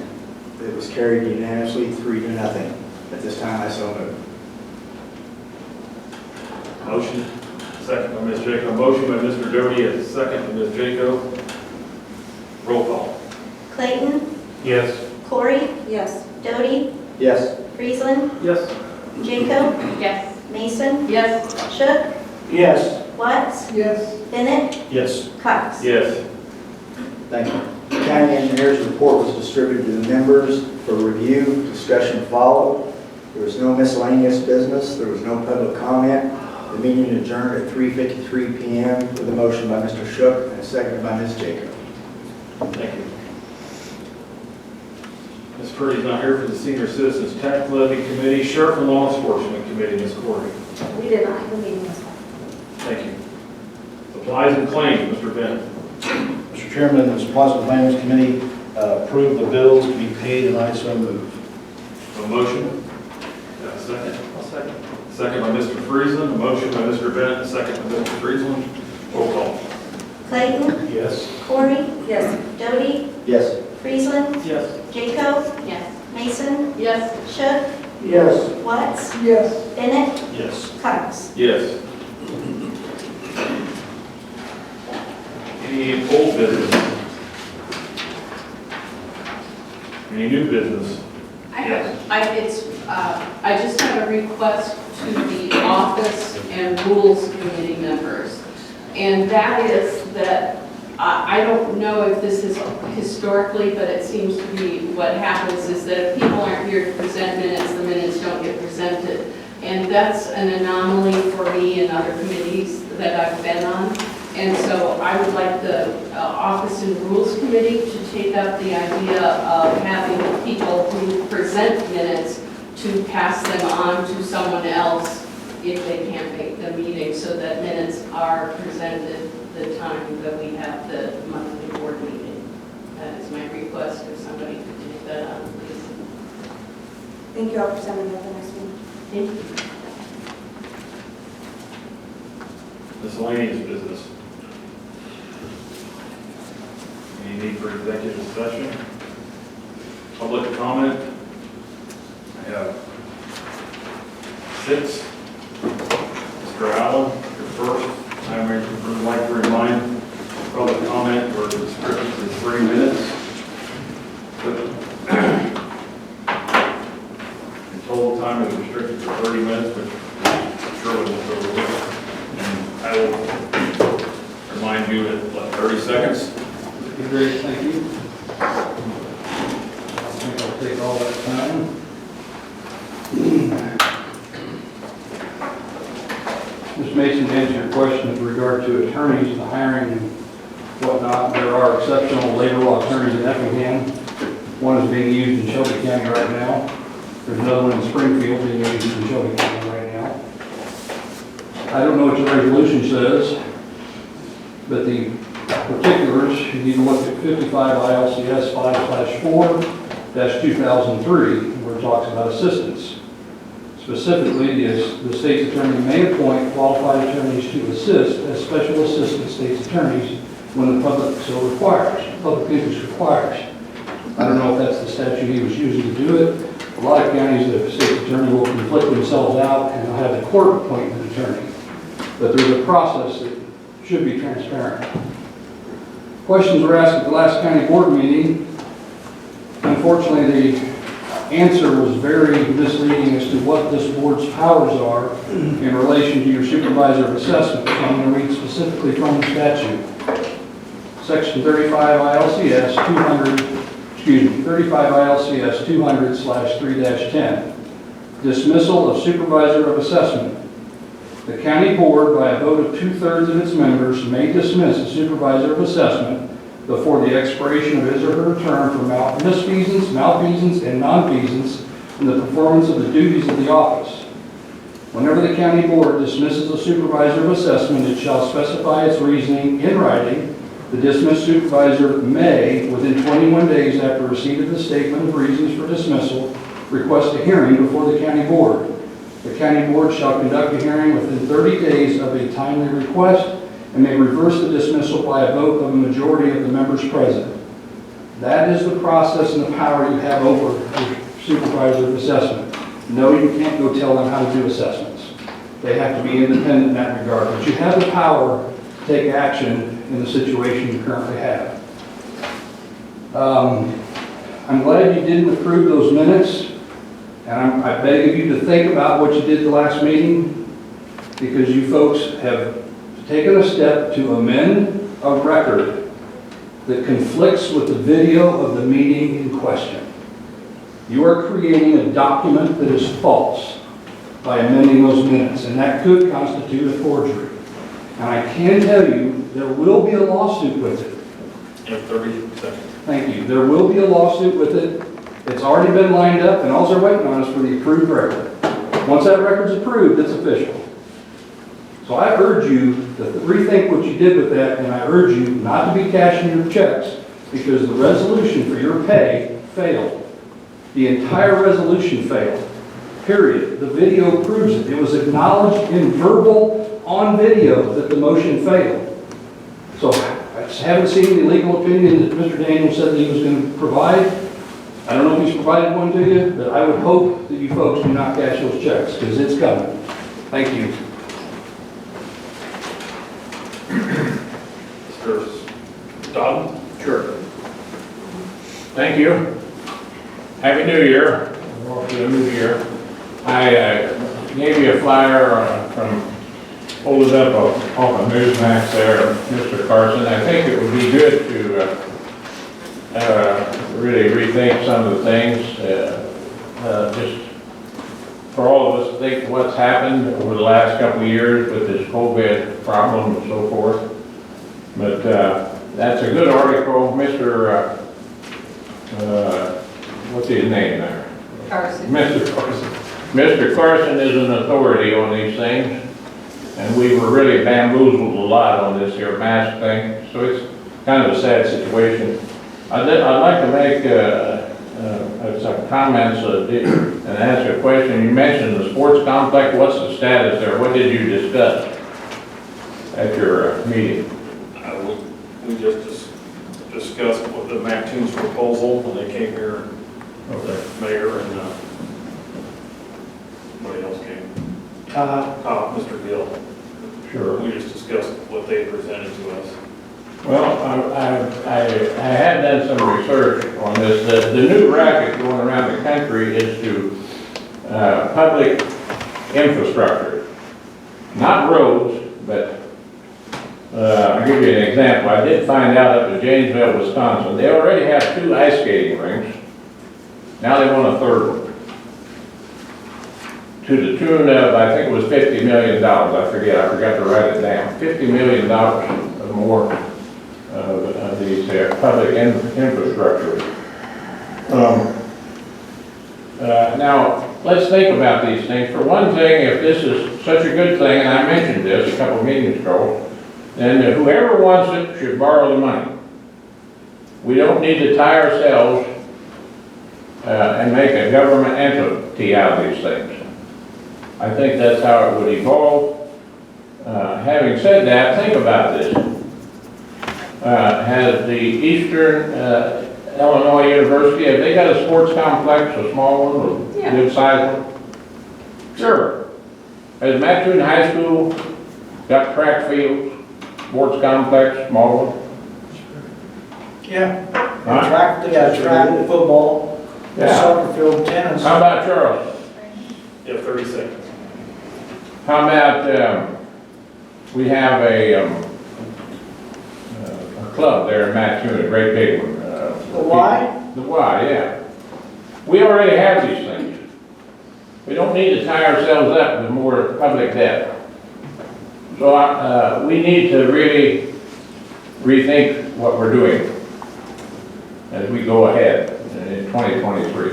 Speaker 14: it was carried unanimously, 3-0. At this time, I so move.
Speaker 3: Motion, second by Ms. Jacob. Motion by Mr. Doty, and second by Ms. Jacob. Roll call.
Speaker 1: Clayton,
Speaker 4: Yes.
Speaker 1: Corey,
Speaker 8: Yes.
Speaker 1: Doty,
Speaker 14: Yes.
Speaker 1: Friesland,
Speaker 12: Yes.
Speaker 1: Jacob,
Speaker 9: Yes.
Speaker 1: Mason,
Speaker 9: Yes.
Speaker 1: Shook,
Speaker 13: Yes.
Speaker 1: Watts,
Speaker 10: Yes.
Speaker 1: Bennett,
Speaker 4: Yes.
Speaker 1: Cox.
Speaker 3: Yes.
Speaker 14: Thank you. The county engineer's report was distributed to the members for review. Discussion followed. There was no miscellaneous business. There was no public comment. The meeting adjourned at 3:53 p.m. with a motion by Mr. Shook and a second by Ms. Jacob.
Speaker 3: Thank you. Ms. Purdy's not here for the Senior Citizens Tax Levy Committee. Sheriff and Law Enforcement Committee, Ms. Corey.
Speaker 8: We did not have a meeting this month.
Speaker 3: Thank you. Supplies and claims, Mr. Bennett.
Speaker 7: Mr. Chairman, the Supplies and Claims Committee approve the bills to be paid, and I so move.
Speaker 3: A motion? Got a second?
Speaker 12: I'll second.
Speaker 3: Second by Mr. Friesland, a motion by Mr. Bennett, a second by Mr. Friesland. Roll call.
Speaker 1: Clayton,
Speaker 7: Yes.
Speaker 1: Corey,
Speaker 8: Yes.
Speaker 1: Doty,
Speaker 14: Yes.
Speaker 1: Friesland,
Speaker 12: Yes.
Speaker 1: Jacob,
Speaker 9: Yes.
Speaker 1: Mason,
Speaker 11: Yes.
Speaker 1: Shook,
Speaker 13: Yes.
Speaker 1: Watts,
Speaker 10: Yes.
Speaker 1: Bennett,
Speaker 7: Yes.
Speaker 1: Cox.
Speaker 3: Yes. Any old business? Any new business?
Speaker 11: I just have a request to the office and rules committee members. And that is that, I don't know if this is historically, but it seems to be what happens is that if people aren't here to present minutes, the minutes don't get presented. And that's an anomaly for me and other committees that I've been on. And so I would like the Office and Rules Committee to take up the idea of having people who present minutes to pass them on to someone else if they can't make the meeting, so that minutes are presented the time that we have the monthly board meeting. That is my request, if somebody could take that on, please.
Speaker 8: Thank you all for sending that the next meeting.
Speaker 11: Thank you.
Speaker 3: Miscellaneous business. Any need for executive session? Public comment? I have 6. Mr. Allen, you're first. I would like to remind public comment or description is 3 minutes. The total time is restricted to 30 minutes, which surely will go over. And I will remind you at 30 seconds.
Speaker 2: Great, thank you. I think I'll take all that time. Ms. Mason, to answer your question with regard to attorneys, the hiring and whatnot, there are exceptional labor law attorneys in Effingham. One is being used in Shelby County right now. There's another one in Springfield being used in Shelby County right now. I don't know what your resolution says, but the particulars, you need to look at 55 ILCS 5/4-2003, where it talks about assistance. Specifically, the state's attorney may appoint qualified attorneys to assist as special assistant state's attorneys when the public so requires, public interest requires. I don't know if that's the statute he was using to do it. A lot of counties, the state's attorney will conflict themselves out and they'll have the court appoint an attorney. But there's a process that should be transparent. Questions were asked at the last county board meeting. Unfortunately, the answer was very misleading as to what this board's powers are in relation to your supervisor of assessment. So I'm going to read specifically from the statute. Section 35 ILCS 200/3-10. Dismissal of supervisor of assessment. The county board, by a vote of 2/3 of its members, may dismiss a supervisor of assessment before the expiration of his or her term for misfeasance, malfeasance, and nonfeasance in the performance of the duties of the office. Whenever the county board dismisses a supervisor of assessment, it shall specify its reasoning in writing. The dismissed supervisor may, within 21 days after receipt of the statement of reasons for dismissal, request a hearing before the county board. The county board shall conduct a hearing within 30 days of a timely request and may reverse the dismissal by a vote of a majority of the members present. That is the process and the power you have over your supervisor of assessment. No, you can't go tell them how to do assessments. They have to be independent in that regard. But you have the power to take action in the situation you currently have. I'm glad you didn't approve those minutes. And I beg of you to think about what you did the last meeting, because you folks have taken a step to amend a record that conflicts with the video of the meeting in question. You are creating a document that is false by amending those minutes, and that could constitute a forgery. And I can tell you, there will be a lawsuit with it.
Speaker 3: You have 30 seconds.
Speaker 2: Thank you. There will be a lawsuit with it. It's already been lined up, and all they're waiting on is for the approved record. Once that record's approved, it's official. So I urge you to rethink what you did with that, and I urge you not to be cashing your checks because the resolution for your pay failed. The entire resolution failed, period. The video proves it. It was acknowledged in verbal, on video, that the motion failed. So I just haven't seen the legal opinion that Mr. Daniels said that he was going to provide. I don't know if he's provided one to you, but I would hope that you folks do not cash those checks, because it's coming. Thank you.
Speaker 3: Mr. Dodd?
Speaker 6: Sure. Thank you. Happy New Year. Welcome to the new year. I gave you a flyer from, hold it up off of Newsmax there, Mr. Carson. I think it would be good to really rethink some of the things, just for all of us to think what's happened over the last couple of years with this COVID problem and so forth. But that's a good article. Mr. What's his name there?
Speaker 11: Carson.
Speaker 6: Mr. Carson. Mr. Carson is an authority on these things, and we were really bamboozled a lot on this here mask thing, so it's kind of a sad situation. I'd like to make some comments and ask a question. You mentioned the sports complex. What's the status there? What did you discuss at your meeting?
Speaker 3: We just discussed what the Mactoons proposal when they came here.
Speaker 6: Okay.
Speaker 3: Mayor and somebody else came. Mr. Gill.
Speaker 6: Sure.
Speaker 3: We just discussed what they presented to us.
Speaker 6: Well, I have done some research on this. The new racket going around the country is to public infrastructure, not roads, but I'll give you an example. I did find out up in Janesville, Wisconsin, they already have 2 ice skating rinks. Now they want a 3rd one. To the tune of, I think it was $50 million. I forgot to write it down. $50 million or more of these public infrastructure. Now, let's think about these things. For one thing, if this is such a good thing, and I mentioned this a couple of meetings ago, then whoever wants it should borrow the money. We don't need to tie ourselves and make a government entity out of these things. I think that's how it would evolve. Having said that, think about this. Has the Eastern Illinois University, have they got a sports complex, a small one, or
Speaker 11: Yeah.
Speaker 6: good sized one? Sure. Has Mattoon High School got track fields, sports complex, small one?
Speaker 13: Yeah.
Speaker 6: Huh?
Speaker 13: Track, they got track, football,
Speaker 6: Yeah.
Speaker 13: soccer field, tennis.
Speaker 6: How about Charles?
Speaker 3: Yeah, 30 seconds.
Speaker 6: How about, we have a club there in Mattoon, a great big one.
Speaker 13: The Y?
Speaker 6: The Y, yeah. We already have these things. We don't need to tie ourselves up with more public debt. So we need to really rethink what we're doing as we go ahead in 2023.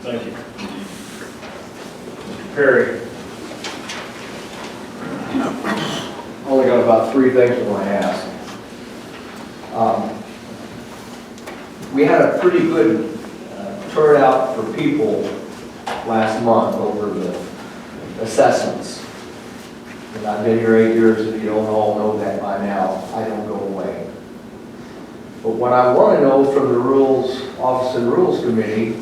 Speaker 3: Thank you. Mr. Perry.
Speaker 15: Only got about 3 things I want to ask. We had a pretty good turnout for people last month over the assessments. And I've been here 8 years, if you don't all know that by now, I don't go away. But what I want to know from the Rules, Office and Rules Committee,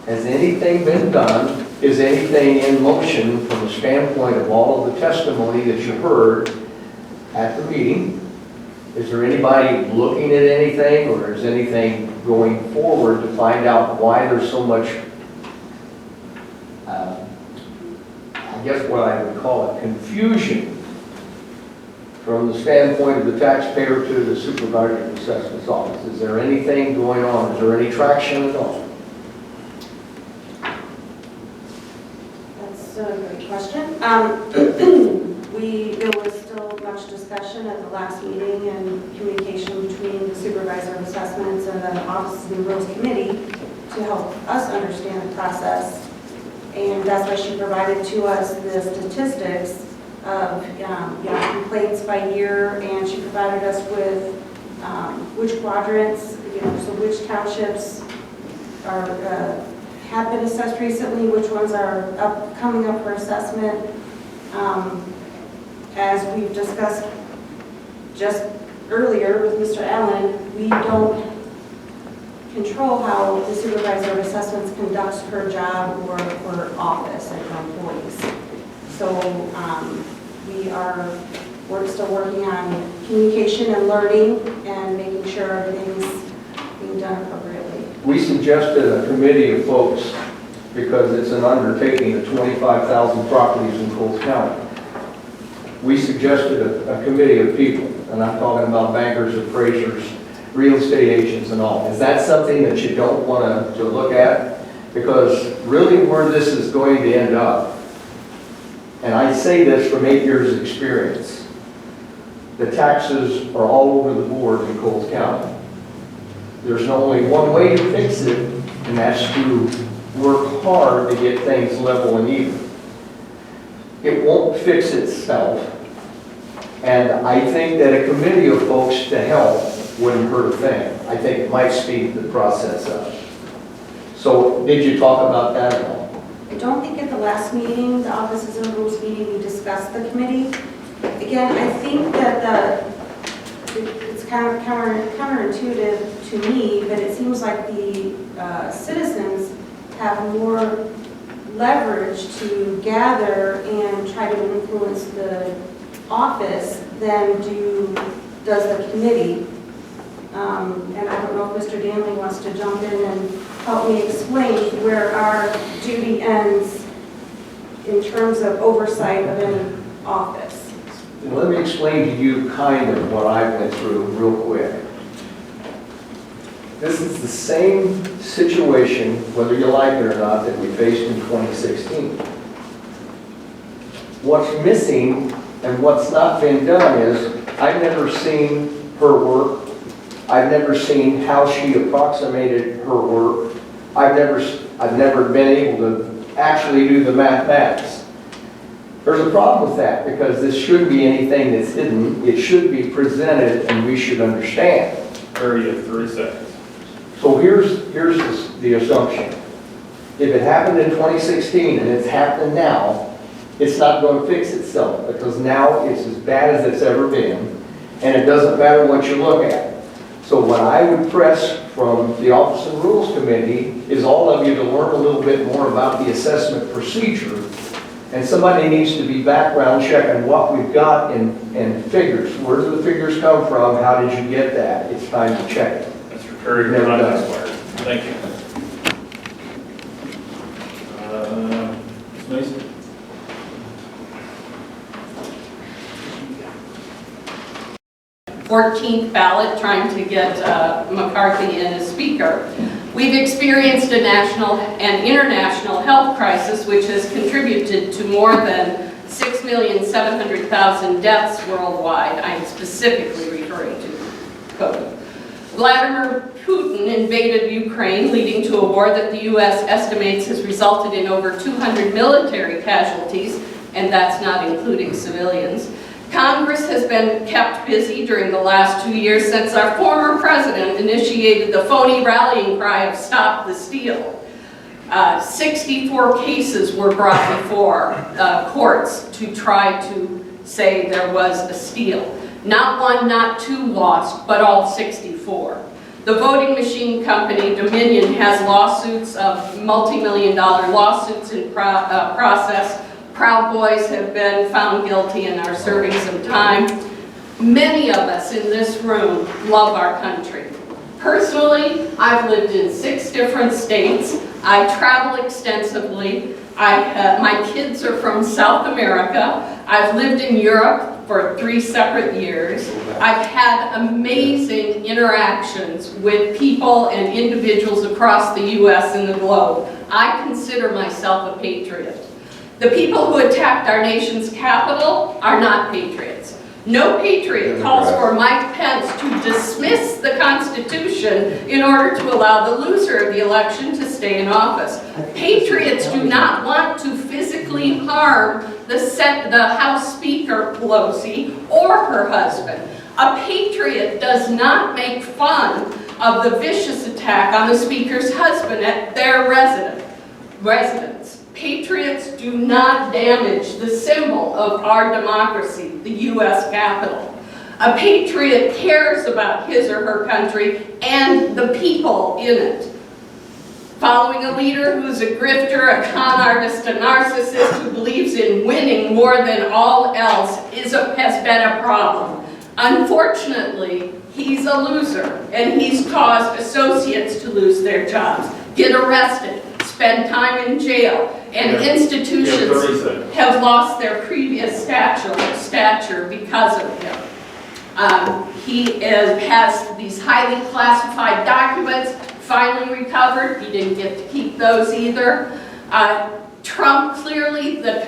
Speaker 15: has anything been done? Is anything in motion from the standpoint of all of the testimony that you heard at the meeting? Is there anybody looking at anything, or is anything going forward to find out why there's so much, I guess what I would call it, confusion from the standpoint of the taxpayer to the supervisor of assessment's office? Is there anything going on? Is there any traction at all?
Speaker 8: That's a great question. There was still much discussion at the last meeting and communication between the supervisor of assessments and the Office and Rules Committee to help us understand the process. And that's why she provided to us the statistics of complaints by year, and she provided us with which quadrants, so which townships are, have been assessed recently, which ones are coming up for assessment. As we've discussed just earlier with Mr. Allen, we don't control how the supervisor of assessments conducts her job or her office and her employees. So we're still working on communication and learning and making sure everything's being done appropriately.
Speaker 15: We suggested a committee of folks because it's an undertaking of 25,000 properties in Coles County. We suggested a committee of people, and I'm talking about bankers, appraisers, real estate agents and all. Is that something that you don't want to look at? Because really where this is going to end up, and I say this from 8 years' experience, the taxes are all over the board in Coles County. There's only one way to fix it, and that's to work hard to get things level and even. It won't fix itself, and I think that a committee of folks to help wouldn't hurt a thing. I think it might speed the process up. So did you talk about that at all?
Speaker 8: I don't think at the last meeting, the Offices and Rules meeting, we discussed the committee. Again, I think that it's kind of counterintuitive to me, but it seems like the citizens have more leverage to gather and try to influence the office than does the committee. And I don't know if Mr. Danley wants to jump in and help me explain where our duty ends in terms of oversight of any office.
Speaker 15: And let me explain to you kind of what I went through real quick. This is the same situation, whether you like it or not, that we faced in 2016. What's missing and what's not been done is, I've never seen her work. I've never seen how she approximated her work. I've never been able to actually do the mathematics. There's a problem with that because this shouldn't be anything that's hidden. It should be presented and we should understand.
Speaker 3: 30 seconds.
Speaker 15: So here's the assumption. If it happened in 2016 and it's happening now, it's not going to fix itself because now it's as bad as it's ever been and it doesn't matter what you look at. So what I would press from the Office and Rules Committee is all of you to learn a little bit more about the assessment procedure, and somebody needs to be background checking what we've got in figures. Where do the figures come from? How did you get that? It's time to check it.
Speaker 3: Mr. Perry, your time has expired. Thank you. Ms. Mason?
Speaker 11: 14th ballot trying to get McCarthy in as speaker. We've experienced a national and international health crisis which has contributed to more than 6,700,000 deaths worldwide. I am specifically referring to COVID. Vladimir Putin invaded Ukraine, leading to a war that the U.S. estimates has resulted in over 200 military casualties, and that's not including civilians. Congress has been kept busy during the last 2 years since our former president initiated the phony rallying cry of "Stop the Steal." 64 cases were brought before courts to try to say there was a steal. Not one, not two lost, but all 64. The voting machine company Dominion has lawsuits of multi-million-dollar lawsuits in process. Proud Boys have been found guilty and are serving some time. Many of us in this room love our country. Personally, I've lived in 6 different states. I travel extensively. My kids are from South America. I've lived in Europe for 3 separate years. I've had amazing interactions with people and individuals across the U.S. and the globe. I consider myself a patriot. The people who attacked our nation's capital are not patriots. No patriot calls for Mike Pence to dismiss the Constitution in order to allow the loser of the election to stay in office. Patriots do not want to physically harm the House Speaker Pelosi or her husband. A patriot does not make fun of the vicious attack on the speaker's husband at their residence. Patriots do not damage the symbol of our democracy, the U.S. Capitol. A patriot cares about his or her country and the people in it. Following a leader who's a grifter, a con artist, a narcissist who believes in winning more than all else has been a problem. Unfortunately, he's a loser, and he's caused associates to lose their jobs, get arrested, spend time in jail, and institutions have lost their previous stature because of him. He has these highly classified documents finally recovered. He didn't get to keep those either. Trump clearly, the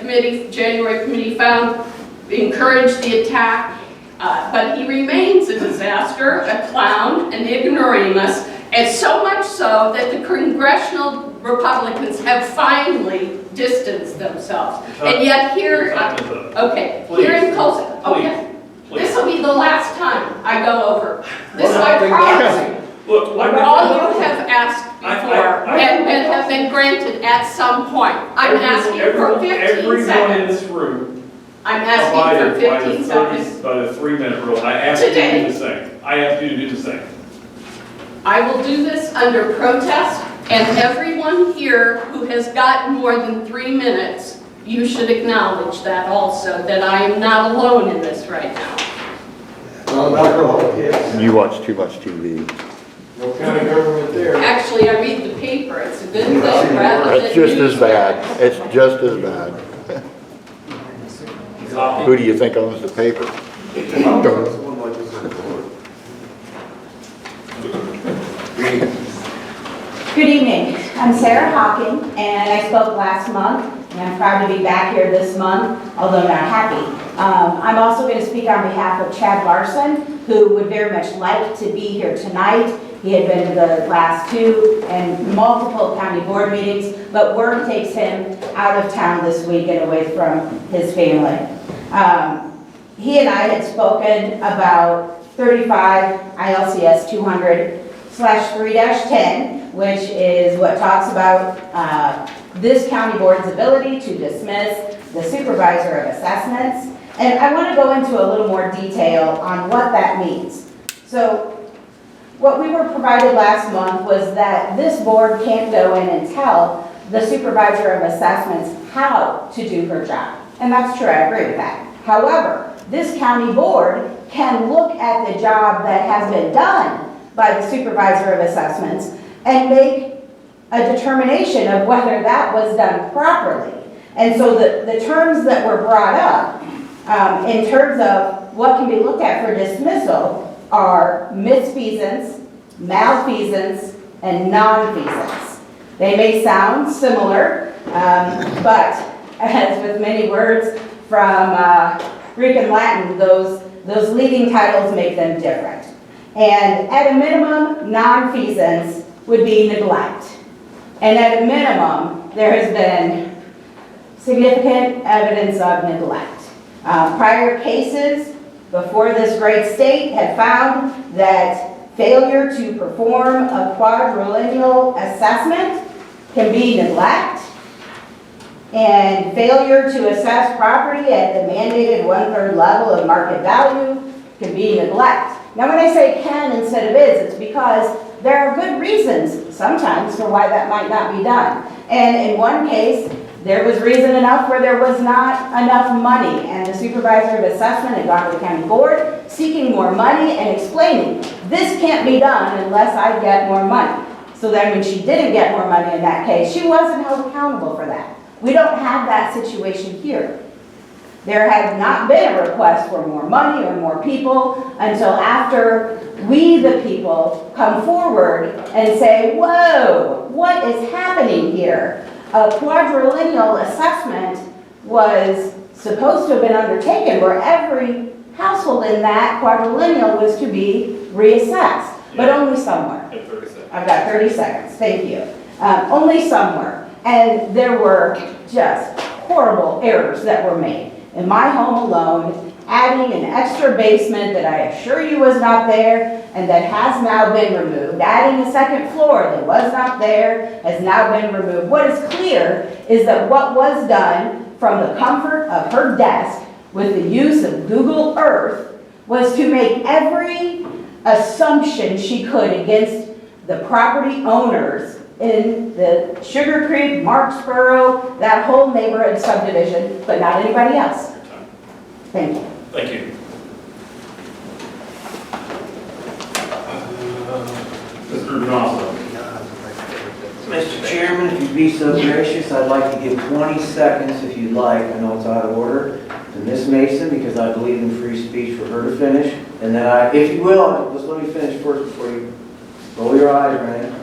Speaker 11: January committee found, encouraged the attack, but he remains a disaster, a clown, an ignoramus, and so much so that the congressional Republicans have finally distanced themselves. And yet here, okay, here in closing, okay, this will be the last time I go over. This I promise you.
Speaker 3: Look,
Speaker 11: all you have asked before and have been granted at some point. I'm asking for 15
Speaker 3: everyone in
Speaker 11: seconds.
Speaker 3: this room
Speaker 11: I'm asking for 15 seconds.
Speaker 3: by the 3-minute rule. I ask you to do the same. I ask you to do the same.
Speaker 11: I will do this under protest, and everyone here who has gotten more than 3 minutes, you should acknowledge that also, that I am not alone in this right now.
Speaker 6: You watch too much TV.
Speaker 15: What kind of government there?
Speaker 11: Actually, I read the paper. It's a good thing rather than
Speaker 6: It's just as
Speaker 11: news.
Speaker 6: bad. It's just as bad. Who do you think owns the paper?
Speaker 16: Good evening. I'm Sarah Hawking, and I spoke last month, and I'm proud to be back here this month, although not happy. I'm also going to speak on behalf of Chad Larson, who would very much like to be here tonight. He had been to the last 2 and multiple county board meetings, but work takes him out of town this week and away from his family. He and I had spoken about 35 ILCS 200/3-10, which is what talks about this county board's ability to dismiss the supervisor of assessments. And I want to go into a little more detail on what that means. So what we were provided last month was that this board can't go in and tell the supervisor of assessments how to do her job. And that's true, I agree with that. However, this county board can look at the job that has been done by the supervisor of assessments and make a determination of whether that was done properly. And so the terms that were brought up in terms of what can be looked at for dismissal are misfeasance, malfeasance, and nonfeasance. They may sound similar, but as with many words from Greek and Latin, those leading titles make them different. And at a minimum, nonfeasance would be neglect. And at a minimum, there has been significant evidence of neglect. Prior cases before this great state had found that failure to perform a quadriennial assessment can be neglect, and failure to assess property at the mandated 1/3 level of market value can be neglect. Now when I say can instead of is, it's because there are good reasons sometimes for why that might not be done. And in one case, there was reason enough where there was not enough money, and the supervisor of assessment had gone to the county board seeking more money and explaining, this can't be done unless I get more money. So then when she didn't get more money in that case, she wasn't held accountable for that. We don't have that situation here. There had not been a request for more money or more people until after we, the people, come forward and say, whoa, what is happening here? A quadriennial assessment was supposed to have been undertaken where every household in that quadriennial was to be reassessed, but only somewhere. I've got 30 seconds, thank you. Only somewhere. And there were just horrible errors that were made. In my home alone, adding an extra basement that I assure you was not there and that has now been removed, adding a second floor that was not there, has now been removed. What is clear is that what was done from the comfort of her desk with the use of Google Earth was to make every assumption she could against the property owners in the Sugar Creek, Marksboro, that whole neighborhood subdivision, but not anybody else. Thank you.
Speaker 3: Thank you. Mr. Johnson.
Speaker 17: Mr. Chairman, if you'd be so gracious, I'd like to give 20 seconds, if you'd like, I know it's out of order, to Ms. Mason, because I believe in free speech for her to finish. And then if you will, just let me finish first before you roll your eyes or anything.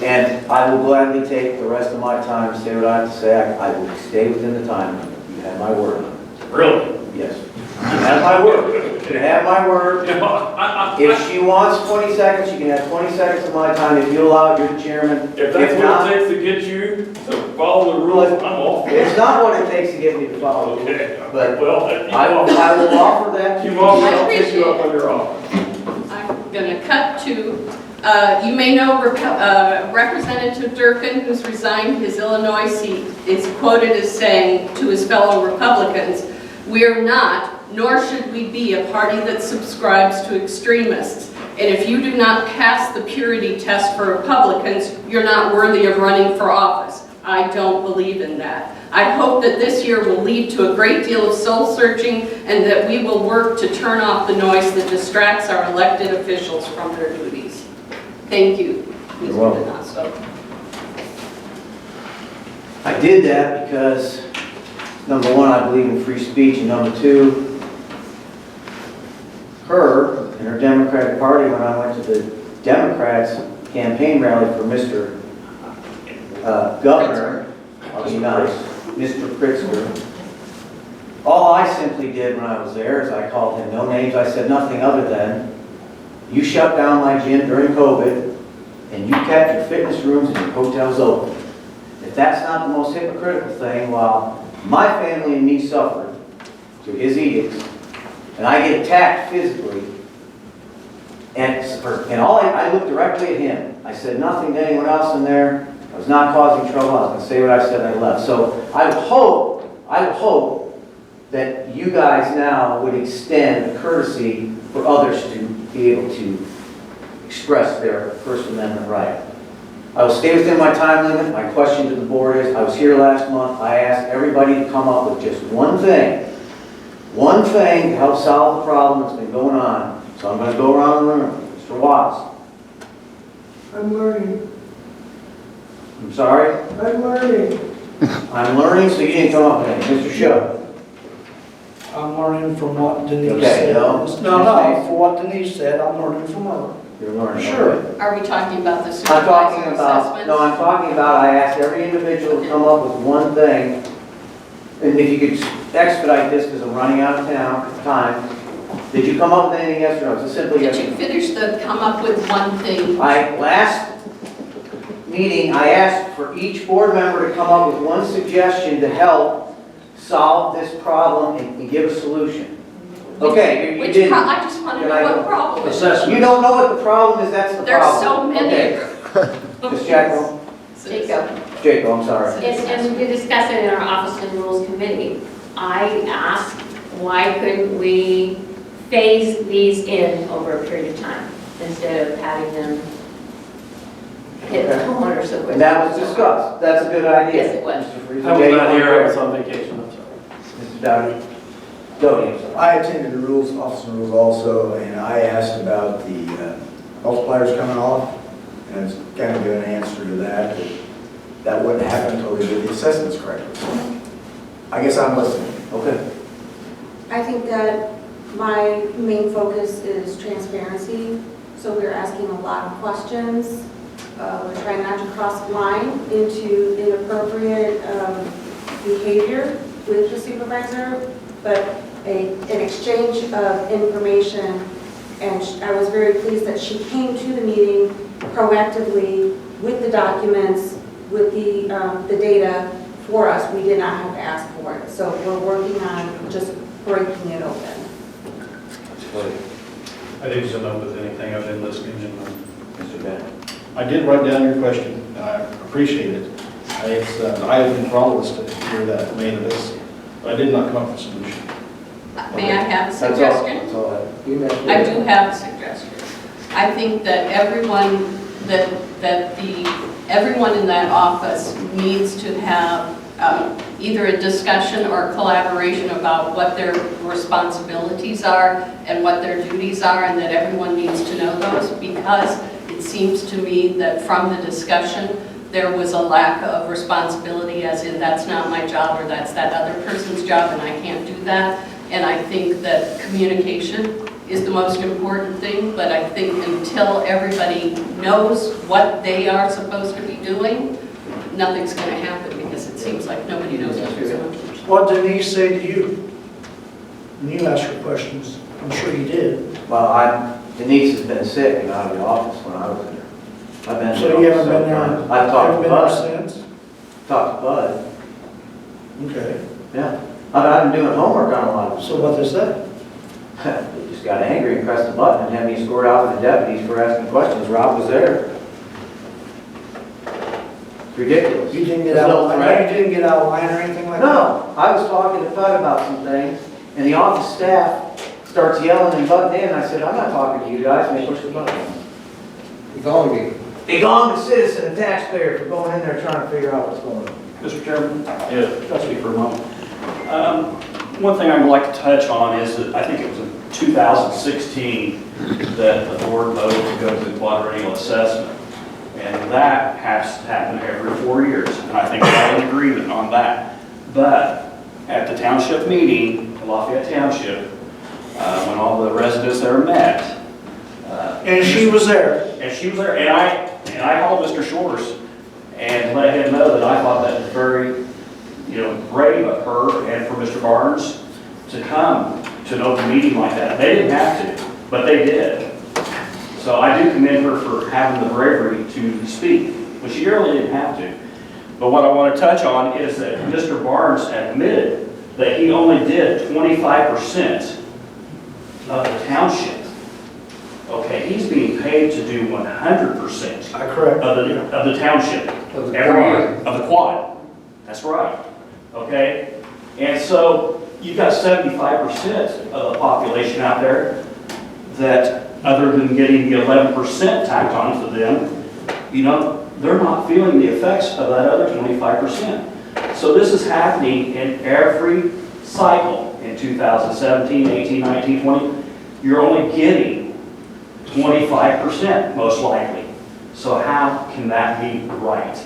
Speaker 17: And I will gladly take the rest of my time to say what I have to say. I will stay within the time. You have my word.
Speaker 3: Really?
Speaker 17: Yes. You have my word. You have my word. If she wants 20 seconds, she can have 20 seconds of my time. If you allow it, you're the chairman.
Speaker 3: If that's what it takes to get you to follow the rules, I'm all for it.
Speaker 17: It's not what it takes to get me to follow.
Speaker 3: Okay.
Speaker 17: But
Speaker 3: Well,
Speaker 17: I will offer that.
Speaker 3: you offer, I'll take you up on your offer.
Speaker 11: I'm going to cut to, you may know Representative Durkin, who's resigned his Illinois seat, is quoted as saying to his fellow Republicans, "We're not, nor should we be, a party that subscribes to extremists. And if you do not pass the purity test for Republicans, you're not worthy of running for office." I don't believe in that. I hope that this year will lead to a great deal of soul searching and that we will work to turn off the noise that distracts our elected officials from their duties. Thank you, Mr. Donato.
Speaker 17: I did that because, number one, I believe in free speech, and number two, her and her Democratic Party, when I went to the Democrats campaign rally for Mr. Governor, I'll be nice, Mr. Pritzker, all I simply did when I was there is I called him no names. I said nothing other than, you shut down my gym during COVID, and you kept your fitness rooms and your hotels open. If that's not the most hypocritical thing, while my family and me suffered to his edicts, and I get attacked physically, and I looked directly at him. I said nothing to anyone else in there. I was not causing trouble. I was going to say what I said and I left. So I would hope that you guys now would extend a courtesy for others to be able to express their First Amendment right. I will stay within my time limit. My question to the board is, I was here last month. I asked everybody to come up with just one thing to help solve the problem that's been going on. So I'm going to go around the room. Mr. Watts.
Speaker 10: I'm learning.
Speaker 17: I'm sorry?
Speaker 10: I'm learning.
Speaker 17: I'm learning, so you didn't come up with anything. Mr. Show.
Speaker 13: I'm learning from what Denise
Speaker 17: Okay,
Speaker 13: said.
Speaker 17: no.
Speaker 13: No, for what Denise said, I'm learning from her.
Speaker 17: You're learning.
Speaker 13: Sure.
Speaker 17: Okay.
Speaker 11: Are we talking about the
Speaker 17: I'm
Speaker 11: supervisor
Speaker 17: talking about,
Speaker 11: assessments?
Speaker 17: no, I'm talking about, I asked every individual to come up with one thing, and if you could expedite this, because I'm running out of time. Did you come up with anything yes or no? Just simply yes.
Speaker 11: Did you finish the come up with one thing?
Speaker 17: Last meeting, I asked for each board member to come up with one suggestion to help solve this problem and give a solution. Okay, you didn't.
Speaker 11: I just want to know what problem it is.
Speaker 17: You don't know what the problem is, that's the
Speaker 11: There's
Speaker 17: problem.
Speaker 11: so many.
Speaker 17: Okay. Ms. Jackal? Jacob, I'm sorry.
Speaker 18: As we discussed it in our Office and Rules Committee, I asked, why couldn't we phase these in over a period of time instead of having them hit the homeowner so quickly?
Speaker 17: And that was discussed. That's a good idea.
Speaker 18: Yes, it was.
Speaker 12: I was not here, I was on vacation, I'm sorry.
Speaker 17: Mr. Downey? Downey, I'm sorry.
Speaker 14: I attended the rules, office and rules also, and I asked about the multipliers coming off, and I was kind of giving an answer to that, that wouldn't happen until they did the assessments correctly. So I guess I'm listening.
Speaker 17: Okay.
Speaker 8: I think that my main focus is transparency, so we're asking a lot of questions. We're trying not to cross the line into inappropriate behavior with the supervisor, but an exchange of information. And I was very pleased that she came to the meeting proactively with the documents, with the data for us. We did not have to ask for it. So we're working on just breaking it open.
Speaker 7: I didn't come up with anything other than listening and,
Speaker 17: Mr. Bennett.
Speaker 7: I did write down your question, and I appreciate it. It's an eye-opening for all of us to hear that made of this, but I did not come up with a solution.
Speaker 11: May I have a
Speaker 17: That's all.
Speaker 11: suggestion?
Speaker 17: That's all I-
Speaker 5: You mentioned.
Speaker 11: I do have a suggestion. I think that everyone, everyone in that office needs to have either a discussion or collaboration about what their responsibilities are and what their duties are, and that everyone needs to know those, because it seems to me that from the discussion, there was a lack of responsibility, as in that's not my job or that's that other person's job and I can't do that. And I think that communication is the most important thing, but I think until everybody knows what they are supposed to be doing, nothing's going to happen, because it seems like nobody knows what they're doing.
Speaker 13: What did Denise say to you? When you asked her questions, I'm sure you did.
Speaker 17: Well, Denise has been sick and out of the office when I was there. I've been.
Speaker 13: So you haven't been there?
Speaker 17: I've talked
Speaker 13: Haven't
Speaker 17: to
Speaker 13: been there
Speaker 17: Bud.
Speaker 13: since?
Speaker 17: Talked to Bud.
Speaker 13: Okay.
Speaker 17: Yeah. I've been doing homework on a lot of
Speaker 13: So what they said?
Speaker 17: They just got angry and pressed the button and had me escorted out with the deputies for asking questions. Rob was there. It's ridiculous.
Speaker 13: You didn't get
Speaker 17: There's
Speaker 13: out
Speaker 17: no
Speaker 13: of line,
Speaker 17: threat.
Speaker 13: you didn't get out of line or anything like that?
Speaker 17: No, I was talking to Bud about some things, and the office staff starts yelling and butting in. I said, I'm not talking to you guys, and they push the button. They gong the citizen and taxpayer for going in there trying to figure out what's going on.
Speaker 7: Mr. Chairman? Yeah. Can I speak for a moment? One thing I'd like to touch on is that I think it was in 2016 that the board voted to go to the quadrennial assessment. And that has to happen every 4 years, and I think we're all in agreement on that. But at the township meeting, in Lafayette Township, when all the residents there met.
Speaker 13: And she was there.
Speaker 7: And she was there, and I called Mr. Shores and let him know that I thought that was very, brave of her and for Mr. Barnes to come to an open meeting like that. They didn't have to, but they did. So I do commend her for having the bravery to speak, but she really didn't have to. But what I want to touch on is that Mr. Barnes admitted that he only did 25% of the township. Okay, he's being paid to do 100%
Speaker 13: Correct.
Speaker 7: of the township every year, of the quad. That's right. Okay? And so you've got 75% of the population out there that, other than getting the 11% tacked onto them, they're not feeling the effects of that other 25%. So this is happening in every cycle in 2017, 18, 19, 20. You're only getting 25% most likely. So how can that be right?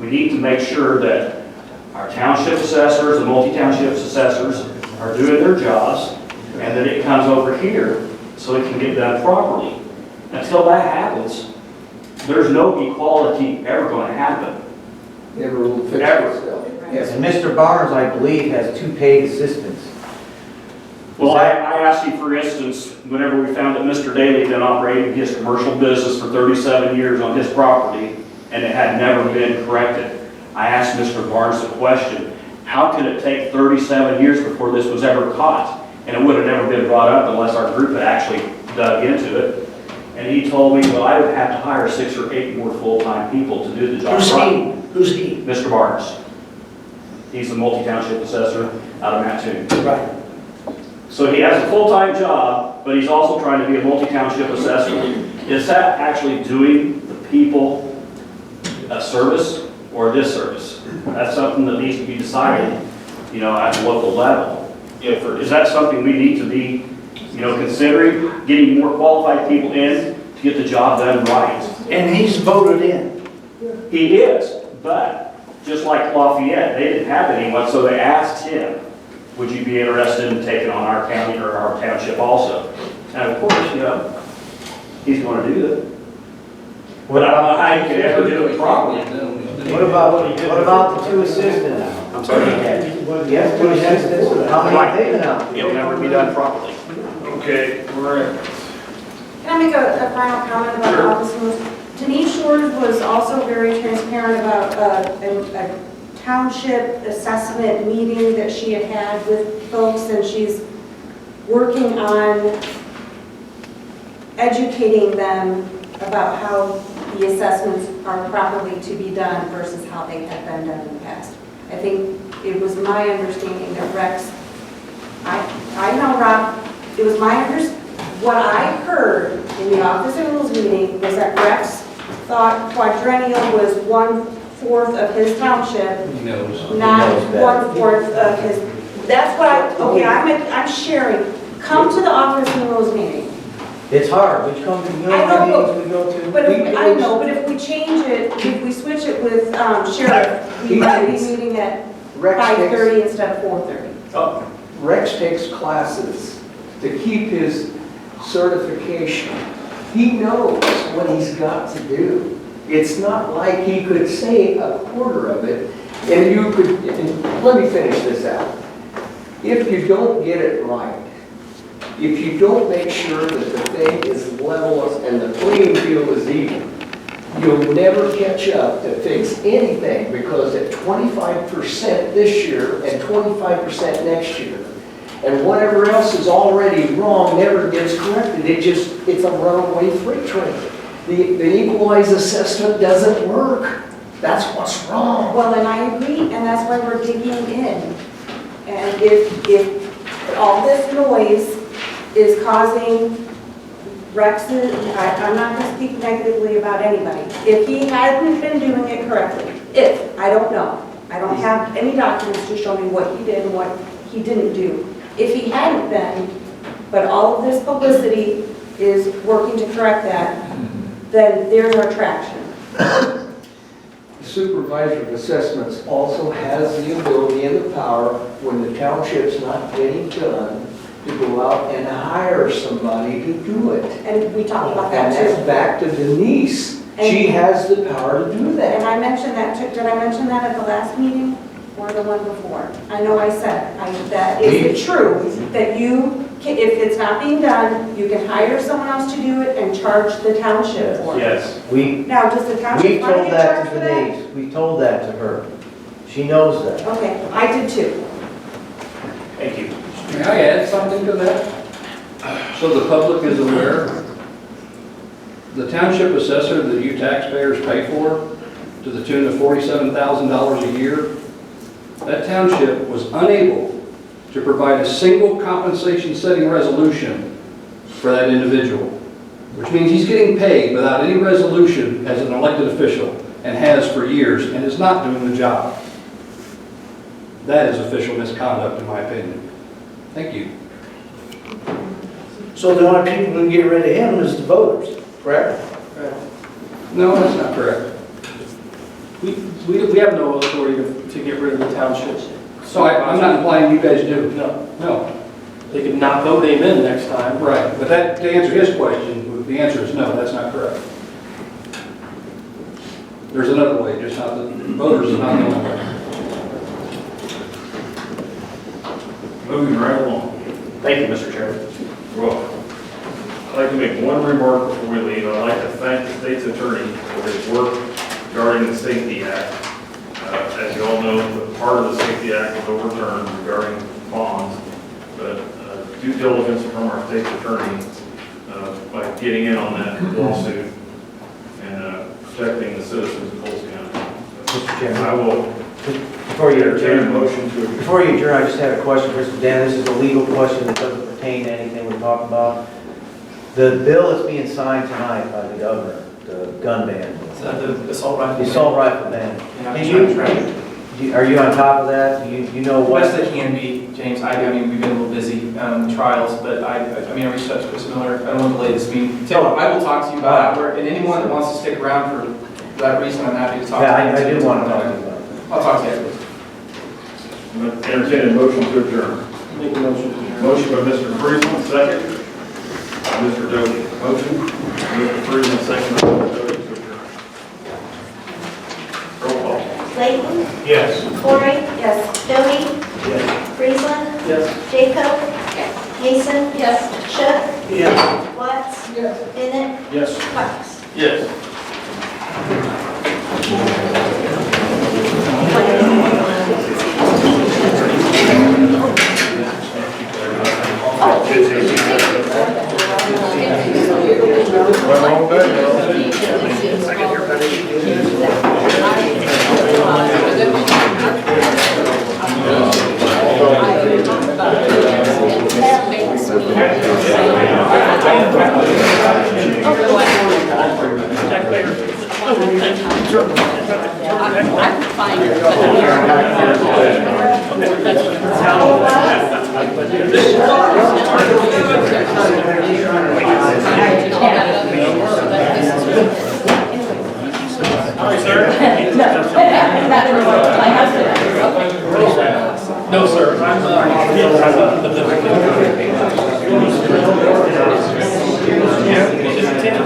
Speaker 7: We need to make sure that our township assessors, the multi-township assessors, are doing their jobs, and that it comes over here so it can get done properly. Until that happens, there's no equality ever going to happen.
Speaker 5: Never will fix
Speaker 7: Ever.
Speaker 5: itself.
Speaker 17: Yes, and Mr. Barnes, I believe, has 2 paid assistants.
Speaker 7: Well, I asked you, for instance, whenever we found that Mr. Daly had been operating his commercial business for 37 years on his property, and it had never been corrected, I asked Mr. Barnes the question, how could it take 37 years before this was ever caught? And it would have never been brought up unless our group had actually dug into it. And he told me, well, I would have to hire 6 or 8 more full-time people to do the job.
Speaker 13: Who's he?
Speaker 7: Mr. Barnes. He's the multi-township assessor out of Mattoon.
Speaker 13: Right.
Speaker 7: So he has a full-time job, but he's also trying to be a multi-township assessor. Is that actually doing the people a service or a disservice? That's something that needs to be decided, at the local level. Is that something we need to be, considering, getting more qualified people in to get the job done right?
Speaker 13: And he's voted in.
Speaker 7: He is, but just like Lafayette, they didn't have anyone, so they asked him, would you be interested in taking on our county or our township also? And of course, he's going to do that. But I don't know how he could ever do it properly.
Speaker 17: What about the 2 assistants?
Speaker 7: I'm sorry.
Speaker 17: Yes, 2 assistants. How many are they now?
Speaker 7: It'll never be done properly. Okay, we're at.
Speaker 8: Can I make a final comment about the office moves? Denise Shores was also very transparent about a township assessment meeting that she had with folks, and she's working on educating them about how the assessments are properly to be done versus how they have been done in the past. I think it was my understanding that Rex, I know Rob, it was my what I heard in the Office and Rules meeting was that Rex thought quadrennial was 1/4 of his township,
Speaker 2: He knows.
Speaker 8: not
Speaker 17: He knows better.
Speaker 8: 1/4 of his, that's what I'm sharing. Come to the Office and Rules meeting.
Speaker 17: It's hard, we come to
Speaker 8: I know,
Speaker 17: meetings, we go to.
Speaker 8: But if we change it, if we switch it with sheriff, we might be meeting at
Speaker 13: Rex
Speaker 8: 5:30 instead of 4:30.
Speaker 12: Oh,
Speaker 13: Rex takes classes to keep his certification. He knows what he's got to do. It's not like he could say a quarter of it, and you could, and let me finish this out. If you don't get it right, if you don't make sure that the thing is level and the playing field is even, you'll never catch up to fix anything, because at 25% this year and 25% next year, and whatever else is already wrong never gets corrected. It's a runaway freight train. The equalized assessment doesn't work. That's what's wrong.
Speaker 8: Well, and I agree, and that's why we're digging in. And if all this noise is causing Rex's, I'm not going to speak negatively about anybody. If he hadn't been doing it correctly, I don't know. I don't have any documents to show me what he did and what he didn't do. If he hadn't been, but all of this publicity is working to correct that, then there's our traction.
Speaker 13: The supervisor of assessments also has the ability and the power, when the township's not getting done, to go out and hire somebody to do it.
Speaker 8: And we talked about
Speaker 13: And
Speaker 8: that
Speaker 13: that's
Speaker 8: too.
Speaker 13: back to Denise. She has the power to do
Speaker 8: And
Speaker 13: that.
Speaker 8: I mentioned that, did I mention that at the last meeting or the one before? I know I said, that is it true that if it's not being done, you can hire someone else to do it and charge the township for it?
Speaker 17: Yes,
Speaker 8: Now, does the
Speaker 17: we
Speaker 8: township want to
Speaker 17: told
Speaker 8: get
Speaker 17: that
Speaker 8: charged
Speaker 17: to
Speaker 8: for that?
Speaker 17: Denise, we told that to her. She knows that.
Speaker 8: Okay, I did too.
Speaker 7: Thank you.
Speaker 2: May I add something to that? So the public is aware, the township assessor that you taxpayers pay for, to the tune of $47,000 a year, that township was unable to provide a single compensation setting resolution for that individual, which means he's getting paid without any resolution as an elected official, and has for years, and is not doing the job. That is official misconduct, in my opinion. Thank you.
Speaker 13: So the only people who can get rid of him is the voters, correct?
Speaker 2: No, that's not correct.
Speaker 12: we have no authority to get rid of the township.
Speaker 2: So I'm not implying you guys do.
Speaker 12: No.
Speaker 2: No.
Speaker 12: They could not vote him in next time.
Speaker 2: Right, but that, to answer his question, the answer is no, that's not correct. There's another way, just not the voters are not the only way.
Speaker 3: Moving right along.
Speaker 7: Thank you, Mr. Chairman.
Speaker 3: You're welcome. I'd like to make one remark before we leave. I'd like to thank the state's attorney for his work regarding the Safety Act. As you all know, part of the Safety Act was overturned regarding bonds, but due diligence from our state's attorney by getting in on that lawsuit and protecting the citizens of Coles County.
Speaker 17: Mr. Chairman.
Speaker 3: I will
Speaker 17: Before you
Speaker 3: entertain a
Speaker 17: adjourn,
Speaker 3: motion to adjourn.
Speaker 17: before you adjourn, I just had a question for Mr. Dan. This is a legal question that doesn't pertain to anything we're talking about. The bill that's being signed tonight by the governor, the gun ban.
Speaker 12: The assault rifle.
Speaker 17: The assault rifle ban.
Speaker 12: Yeah,
Speaker 17: Can are you on top of that? You know what?
Speaker 12: Best they can be, James. I mean, we've been a little busy trials, but I reached out to Chris Miller. I don't want to delay this meeting. I will talk to you about it, and anyone that wants to stick around for that reason, I'm happy to talk to you.
Speaker 17: Yeah, I do want to talk to you about it.
Speaker 12: I'll talk to you afterwards.
Speaker 3: Entertain a motion to adjourn.
Speaker 12: Make a motion to adjourn.
Speaker 3: Motion by Mr. Friesman, second. By Mr. Doty. Motion. Mr. Friesman, second by Mr. Doty to adjourn. Roll call.
Speaker 1: Clayton?
Speaker 3: Yes.
Speaker 1: Corey? Yes. Doty?
Speaker 3: Yes.
Speaker 1: Friesland?
Speaker 12: Yes.
Speaker 1: Jacob? Yes. Mason?
Speaker 9: Yes.
Speaker 1: Shook?
Speaker 12: Yes.
Speaker 1: Watts?
Speaker 10: Yes.
Speaker 1: Bennett?
Speaker 3: Yes.
Speaker 1: Parks?
Speaker 3: Yes. It's
Speaker 12: No, sir, I'm,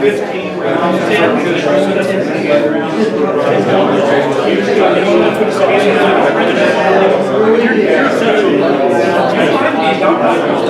Speaker 12: it's 10:15.